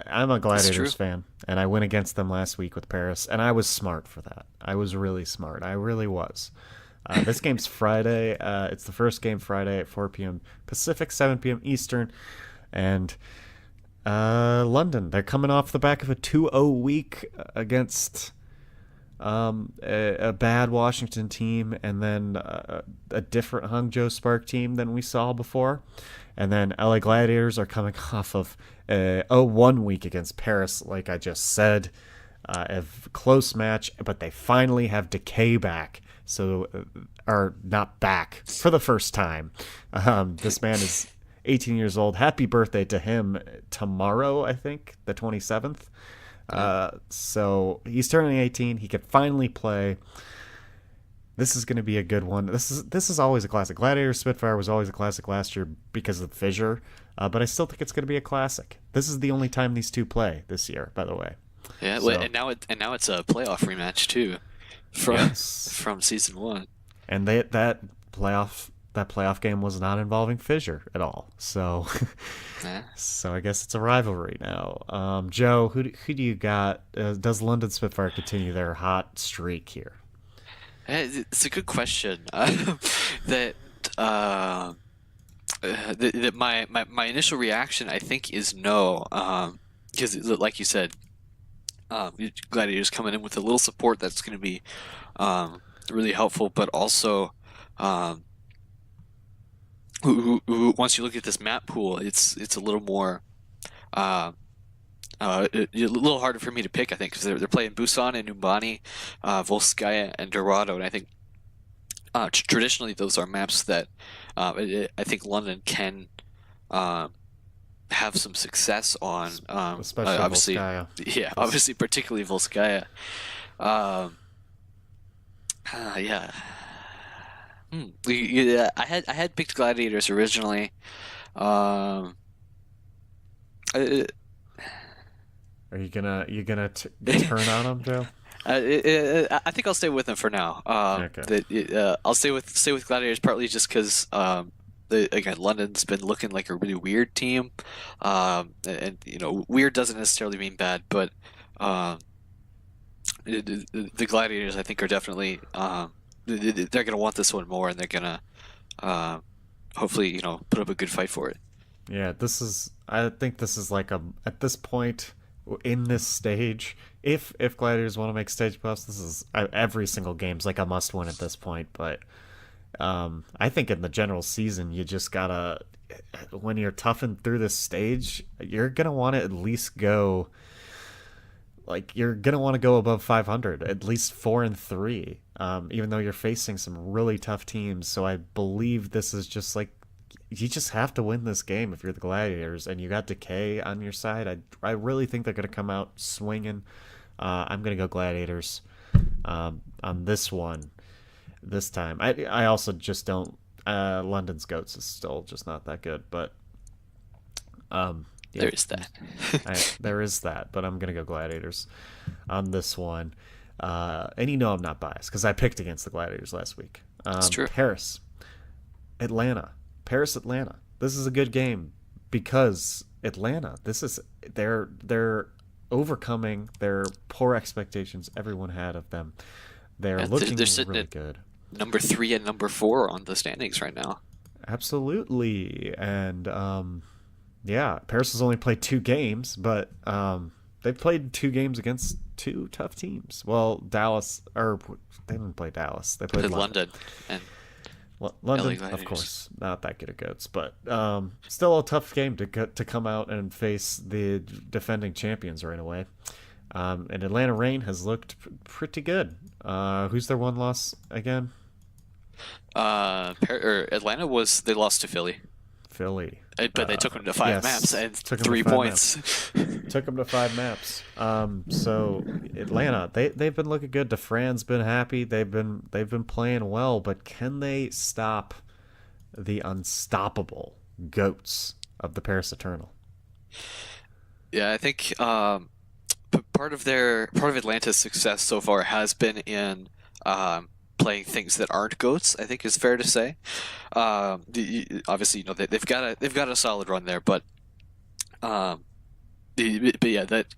I'm a That's true. Gladiators fan, and I went against them last week with Paris, and I was smart for that. I was really smart. I really was. This game's Friday. It's the first game Friday at 4 p.m. Pacific, 7 p.m. Eastern, and London. They're coming off the back of a 2-0 week against a bad Washington team, and then a different Hangzhou Spark team than we saw before. And then LA Gladiators are coming off of a 0-1 week against Paris, like I just said. A close match, but they finally have Decay back. So, are not back for the first time. This man is 18 years old. Happy birthday to him tomorrow, I think, the 27th. So he's turning 18. He can finally play. This is going to be a good one. This is always a classic. Gladiator Spitfire was always a classic last year because of the fissure, but I still think it's going to be a classic. This is the only time these two play this year, by the way. Yeah, So, and now it's a playoff rematch too, from yes, from season 1. and that playoff game was not involving fissure at all. So, Yeah. so I guess it's a rivalry now. Joe, who do you got? Does London Spitfire continue their hot streak here? It's a good question. That my initial reaction I think is no, because like you said, Gladiators coming in with a little support that's going to be really helpful, but also once you look at this map pool, it's a little more a little harder for me to pick, I think, because they're playing Busan and Numbani, Volskaya and Dorado, and I think Traditionally, those are maps that I think London can um, have some success on. Especially Obviously, Volskaya. yeah, This obviously, particularly Volskaya. Um, yeah. Yeah, I had picked Gladiators originally. Um, uh, are you gonna turn on him, Joe? I think I'll stay with them for now. Okay. I'll stay with Gladiators partly just because again London's been looking like a really weird team, and weird doesn't necessarily mean bad, but um, the Gladiators I think are definitely they're gonna want this one more, and they're gonna um, hopefully put up a good fight for it. Yeah, I think this is like at this point in this stage. If Gladiators want to make stage playoffs, this is every single game's like a must win at this point. But I think in the general season, you just gotta when you're toughened through this stage, you're gonna want to at least go like you're gonna want to go above 500, at least 4-3. Even though you're facing some really tough teams, so I believe this is just like you just have to win this game if you're the Gladiators, and you got Decay on your side. I really think they're gonna come out swinging. I'm gonna go Gladiators on this one this time. I also just don't. London's Goats is still just not that good, but yeah, There is that. there is that. But I'm gonna go Gladiators on this one. And I'm not biased because I picked against the Gladiators last week. It's true. Paris, Atlanta, Paris, Atlanta. This is a good game because Atlanta. This is they're overcoming their poor expectations everyone had of them. They're Yeah, they're, looking they're sitting really at good. number three and number four on the standings right now. Absolutely, and yeah, Paris has only played 2 games, but they've played 2 games against 2 tough teams. Well, Dallas, or they didn't play Dallas. They played Played London. London and LA London, of Gladiators. course, not that good at goats, but still a tough game to come out and face the defending champions right away. And Atlanta Reign has looked pretty good. Who's their one loss again? Atlanta was they lost to Philly, Philly. but they took them to five maps Yes, and took them to three 5 maps. points. Took them to 5 maps. So Atlanta, they've been looking good. DeFran's been happy. They've been playing well, but can they stop the unstoppable goats of the Paris Eternal? Yeah, I think part of Atlanta's success so far has been in playing things that aren't goats. I think is fair to say. Obviously, they've got a solid run there, but um, but yeah, that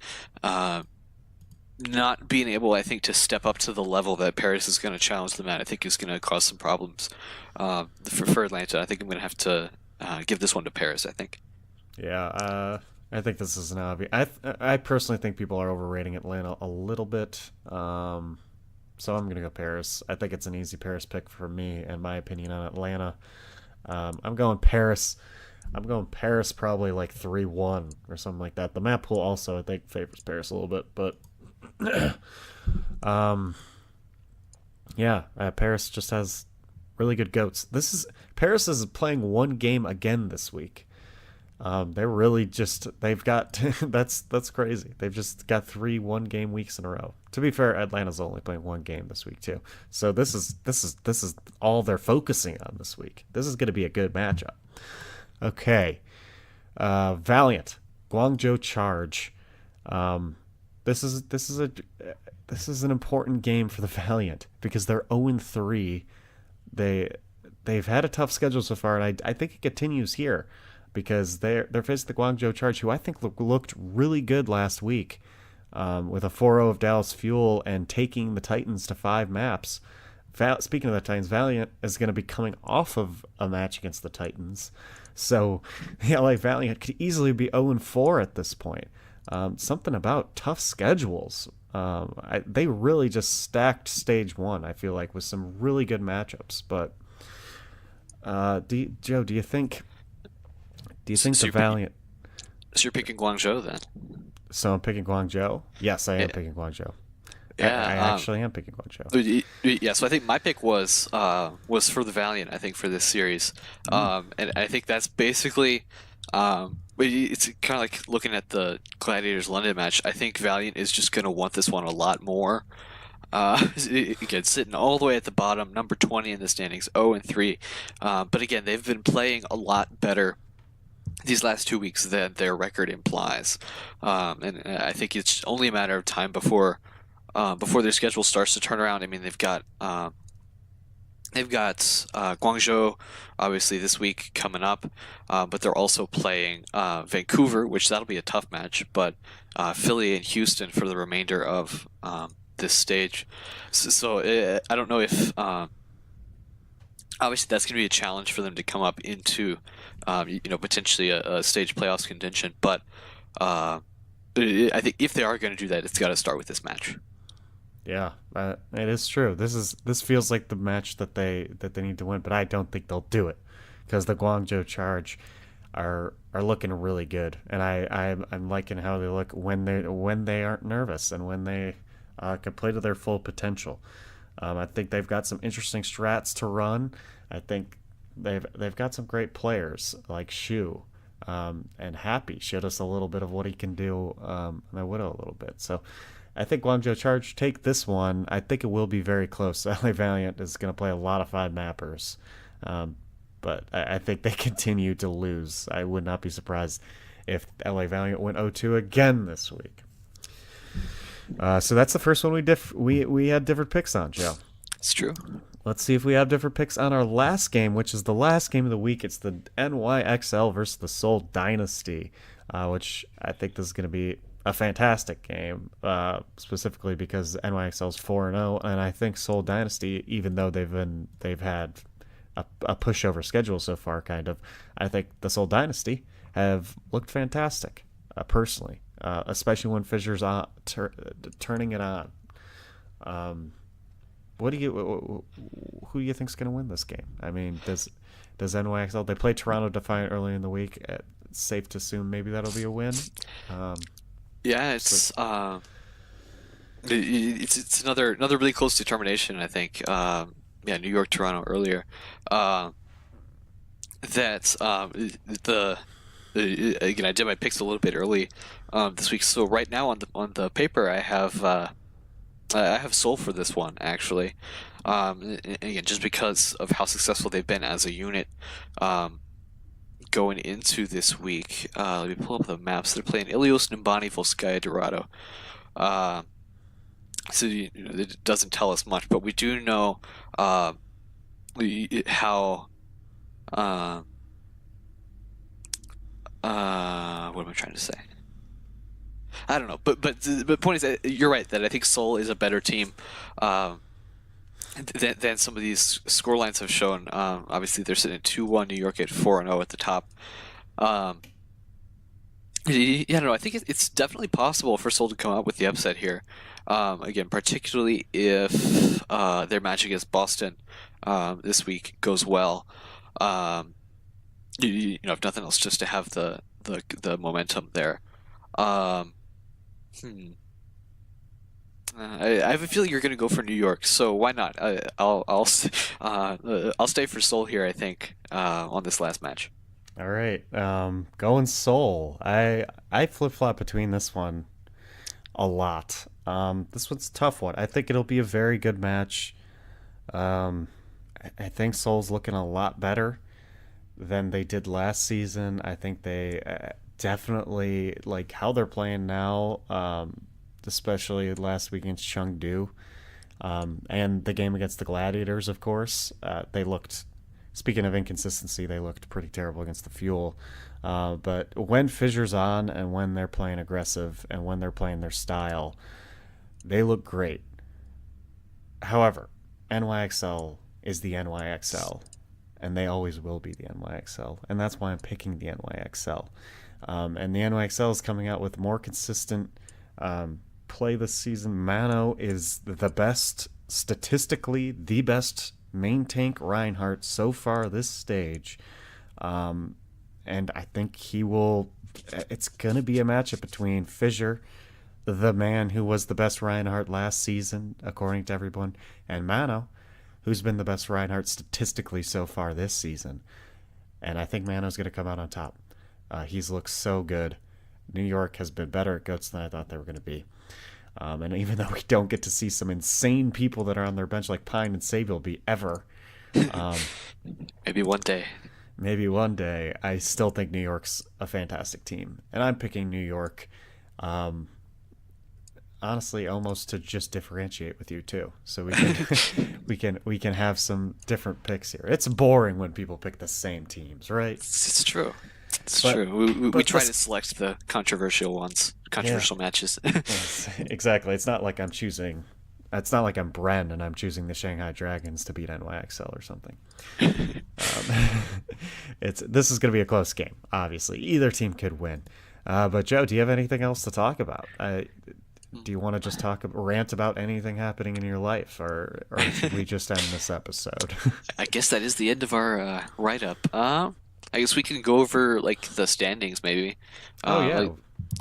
not being able, I think, to step up to the level that Paris is going to challenge them at, I think is going to cause some problems for Atlanta. I think I'm going to have to give this one to Paris. I think. Yeah, I think this is an obvious. I personally think people are overrating Atlanta a little bit. So I'm gonna go Paris. I think it's an easy Paris pick for me, in my opinion, on Atlanta. I'm going Paris. I'm going Paris probably like 3-1 or something like that. The map pool also I think favors Paris a little bit, but um, yeah, Paris just has really good goats. This is Paris is playing 1 game again this week. They're really just they've got that's crazy. They've just got 3 1-game weeks in a row. To be fair, Atlanta's only playing 1 game this week too. So this is all they're focusing on this week. This is going to be a good matchup. Okay, Valiant, Guangzhou Charge. Um, this is an important game for the Valiant because they're 0-3. They've had a tough schedule so far, and I think it continues here because they're facing the Guangzhou Charge, who I think looked really good last week with a 4-0 of Dallas Fuel and taking the Titans to 5 maps. Speaking of the Titans, Valiant is going to be coming off of a match against the Titans. So the LA Valiant could easily be 0-4 at this point. Something about tough schedules. They really just stacked stage one, I feel like, with some really good matchups. But Joe, do you think So, so the you're picking, Valiant? so you're picking Guangzhou then? So I'm picking Guangzhou. Yes, I am Yeah, picking Guangzhou. I Yeah. actually am picking Guangzhou. Yeah, so I think my pick was for the Valiant, I think, for this series. Mm. And I think that's basically it's kind of like looking at the Gladiators London match. I think Valiant is just going to want this one a lot more. Again, sitting all the way at the bottom, number 20 in the standings, 0-3. But again, they've been playing a lot better these last 2 weeks than their record implies. And I think it's only a matter of time before their schedule starts to turn around. I mean, they've got Guangzhou obviously this week coming up, but they're also playing Vancouver, which that'll be a tough match. But Philly and Houston for the remainder of this stage. So I don't know if obviously that's going to be a challenge for them to come up into potentially a stage playoffs contention. But I think if they are going to do that, it's got to start with this match. Yeah, it is true. This feels like the match that they need to win, but I don't think they'll do it because the Guangzhou Charge are looking really good, and I'm liking how they look when they aren't nervous and when they can play to their full potential. I think they've got some interesting strats to run. I think they've got some great players like Shu. And Happy showed us a little bit of what he can do, and Widow a little bit. So I think Guangzhou Charge take this one. I think it will be very close. LA Valiant is going to play a lot of five mappers, but I think they continue to lose. I would not be surprised if LA Valiant went 0-2 again this week. So that's the first one we had different picks on, Joe. It's true. Let's see if we have different picks on our last game, which is the last game of the week. It's the NYXL versus the Seoul Dynasty, which I think this is going to be a fantastic game, specifically because NYXL's 4-0, and I think Seoul Dynasty, even though they've had a pushover schedule so far, kind of, I think the Seoul Dynasty have looked fantastic, personally, especially when Fischer's turning it on. Who do you think's going to win this game? I mean, does NYXL, they play Toronto Defiant early in the week? It's safe to assume maybe that'll be a win. Yeah, it's another really close determination. I think. Yeah, New York, Toronto earlier. That again, I did my picks a little bit early this week. So right now on the paper, I have Seoul for this one actually. And again, just because of how successful they've been as a unit. Going into this week, let me pull up the maps. They're playing Ilios, Nimbani, Volskaya, Dorado. So it doesn't tell us much, but we do know how. What am I trying to say? I don't know, but the point is that you're right that I think Seoul is a better team than some of these scorelines have shown. Obviously, they're sitting at 2-1, New York at 4-0 at the top. Yeah, I don't know. I think it's definitely possible for Seoul to come out with the upset here. Again, particularly if their match against Boston this week goes well. If nothing else, just to have the momentum there. Hmm. I have a feeling you're going to go for New York, so why not? I'll stay for Seoul here. I think on this last match. All right, going Seoul. I flip flop between this one a lot. This one's a tough one. I think it'll be a very good match. I think Seoul's looking a lot better than they did last season. I think they definitely like how they're playing now, especially last week against Chengdu, and the game against the Gladiators, of course. They looked, speaking of inconsistency, they looked pretty terrible against the Fuel. But when Fischer's on and when they're playing aggressive and when they're playing their style, they look great. However, NYXL is the NYXL, and they always will be the NYXL, and that's why I'm picking the NYXL. And the NYXL is coming out with more consistent play this season. Mano is the best, statistically, the best main tank Reinhardt so far this stage. And I think he will. It's going to be a matchup between Fischer, the man who was the best Reinhardt last season, according to everyone, and Mano, who's been the best Reinhardt statistically so far this season. And I think Mano's going to come out on top. He's looked so good. New York has been better at goats than I thought they were going to be. And even though we don't get to see some insane people that are on their bench like Pine and Sabielby ever, um, Maybe one day. maybe one day, I still think New York's a fantastic team. And I'm picking New York, um, honestly, almost to just differentiate with you too. So we can we can have some different picks here. It's boring when people pick the same teams, right? It's true. It's But true. We but try this to select the controversial ones, yeah. controversial matches. Yes, exactly. It's not like I'm choosing. It's not like I'm Bren and I'm choosing the Shanghai Dragons to beat NYXL or something. It's this is going to be a close game. Obviously, either team could win. But Joe, do you have anything else to talk about? Do you want to just rant about anything happening in your life, or should we just end this episode? I guess that is the end of our write-up. I guess we can go over like the standings maybe, Oh yeah, like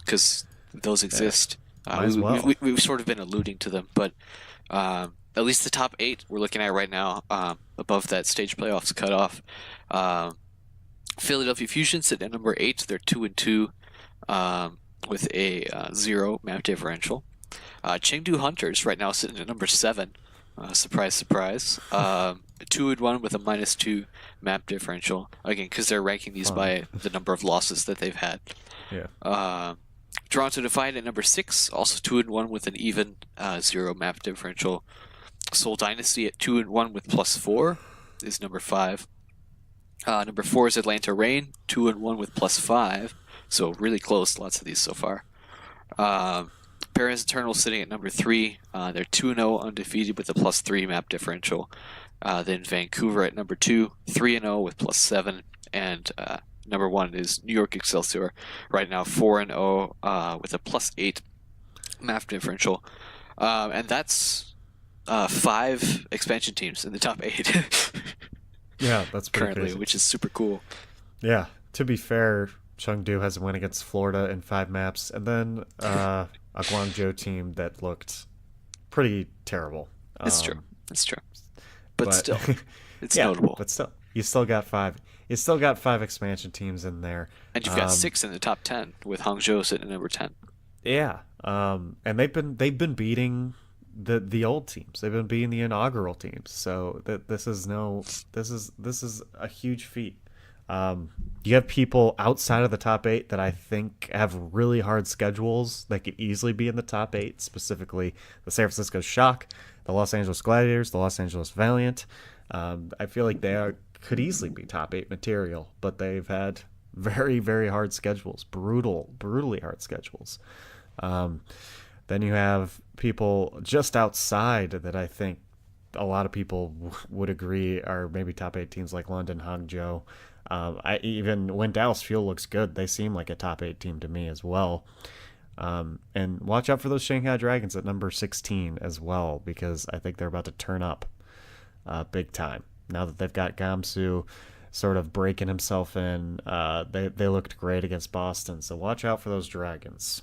because those yeah, exist. might as well. We've sort of been alluding to them, but at least the top eight we're looking at right now, above that stage playoffs cutoff. Um, Philadelphia Fusion sit at number eight. They're 2-2, with a zero map differential. Chengdu Hunters right now sitting at number seven. Surprise, surprise. 2-1 with a -2 map differential. Again, because they're ranking these Fun. by the number of losses that they've had. Yeah. Uh, Toronto Defiant at number six, also 2-1 with an even zero map differential. Seoul Dynasty at 2-1 with +4 is number five. Number four is Atlanta Reign, 2-1 with +5. So really close, lots of these so far. Paris Eternal sitting at number three. They're 2-0 undefeated with a +3 map differential. Then Vancouver at number two, 3-0 with +7. And number one is New York Excelsior, right now 4-0 with a +8 map differential. And that's five expansion teams in the top eight Yeah, that's pretty currently, crazy. which is super cool. Yeah, to be fair, Chengdu has a win against Florida in 5 maps, and then a Guangzhou team that looked pretty terrible. It's true. It's true. But But still, it's yeah, notable. but still, you still got five. You still got five expansion teams in there. And you've got six in the top 10 with Hangzhou sitting at number 10. Yeah, and they've been beating the old teams. They've been beating the inaugural teams. So that this is a huge feat. You have people outside of the top eight that I think have really hard schedules that could easily be in the top eight, specifically the San Francisco Shock, the Los Angeles Gladiators, the Los Angeles Valiant. I feel like could easily be top eight material, but they've had very, very hard schedules, brutally hard schedules. Um, then you have people just outside that I think a lot of people would agree are maybe top eight teams like London, Hangzhou. I even when Dallas Fuel looks good, they seem like a top eight team to me as well. And watch out for those Shanghai Dragons at number 16 as well, because I think they're about to turn up big time now that they've got Gamsu sort of breaking himself in. They looked great against Boston, so watch out for those Dragons.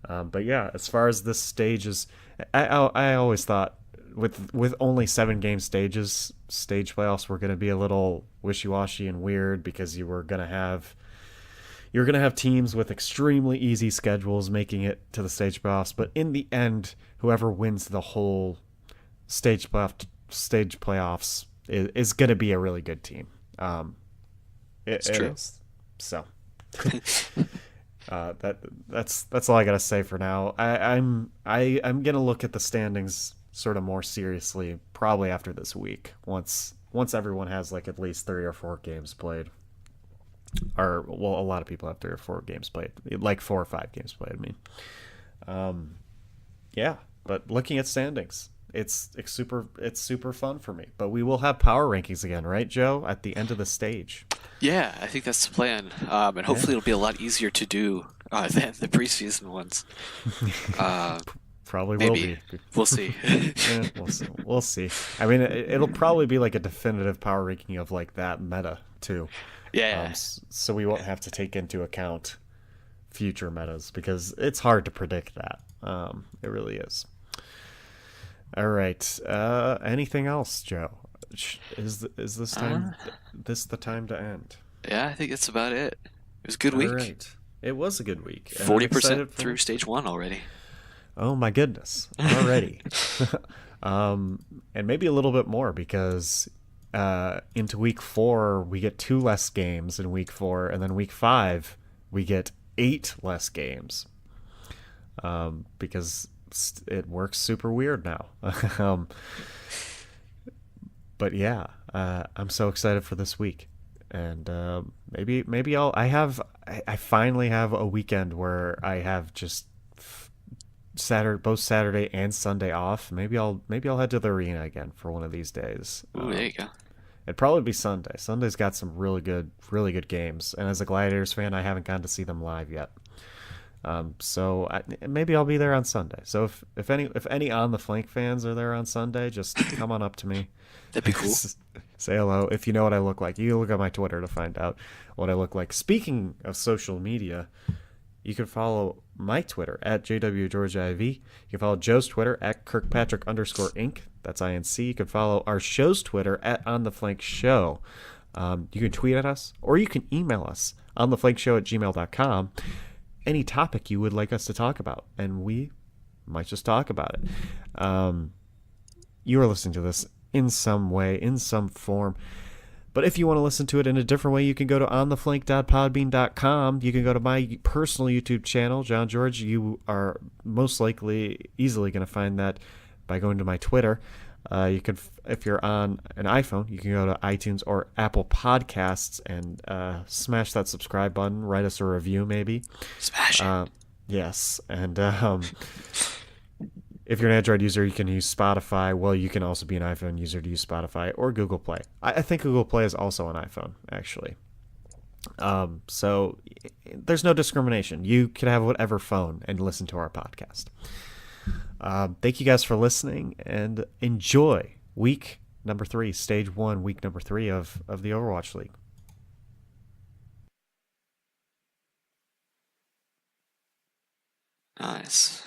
But yeah, as far as this stage is, I always thought with only 7 game stage playoffs were going to be a little wishy-washy and weird, because you're going to have teams with extremely easy schedules making it to the stage playoffs, but in the end, whoever wins the whole stage playoffs is going to be a really good team. It's It true. is. So that's all I gotta say for now. I'm gonna look at the standings sort of more seriously probably after this week, once everyone has like at least 3 or 4 games played, or well, a lot of people have 3 or 4 games played, like 4 or 5 games played. I mean, yeah. But looking at standings, it's super fun for me. But we will have power rankings again, right, Joe? At the end of the stage. Yeah, I think that's the plan. And Yeah. hopefully it'll be a lot easier to do than the preseason ones. Uh, Probably will Maybe. be. We'll see. We'll see. We'll see. I mean, it'll probably be like a definitive power ranking of like that meta too. Yeah. So we won't have to take into account future metas because it's hard to predict that. It really is. All right. Anything else, Joe? Is this Uh, the time to end? yeah, I think that's about it. It was a good All week. right. It was a good week, and I'm 40% excited for through next stage week. one already. Oh my goodness, already. And maybe a little bit more because into week 4 we get 2 less games in week 4, and then week 5 we get 8 less games because it works super weird now. um, but yeah, I'm so excited for this week, and maybe I finally have a weekend where I have just both Saturday and Sunday off. Maybe I'll head to the arena again for one of these days. Ooh, there you go. It'd probably be Sunday. Sunday's got some really good games, and as a Gladiators fan, I haven't gotten to see them live yet. Maybe I'll be there on Sunday. So if any on the flank fans are there on Sunday, just come on up to me, That'd be cool. say hello. If you know what I look like, you can look at my Twitter to find out what I look like. Speaking of social media, you can follow my Twitter at JWGeorgeIV. You can follow Joe's Twitter at Kirkpatrick_Inc. That's INC. You can follow our show's Twitter at On The Flank Show. You can tweet at us or you can email us on theflankshow@gmail.com. Any topic you would like us to talk about, and we might just talk about it. You are listening to this in some way, in some form. But if you want to listen to it in a different way, you can go to ontheflank.podbean.com. You can go to my personal YouTube channel, John George. You are most likely easily going to find that by going to my Twitter. You can, if you're on an iPhone, you can go to iTunes or Apple Podcasts and smash that subscribe button. Write us a review, maybe. Smash it. Yes, and if you're an Android user, you can use Spotify. Well, you can also be an iPhone user to use Spotify or Google Play. I think Google Play is also an iPhone, actually. So there's no discrimination. You can have whatever phone and listen to our podcast. Thank you guys for listening, and enjoy week number 3, stage 1, week number 3 of the Overwatch League. Nice.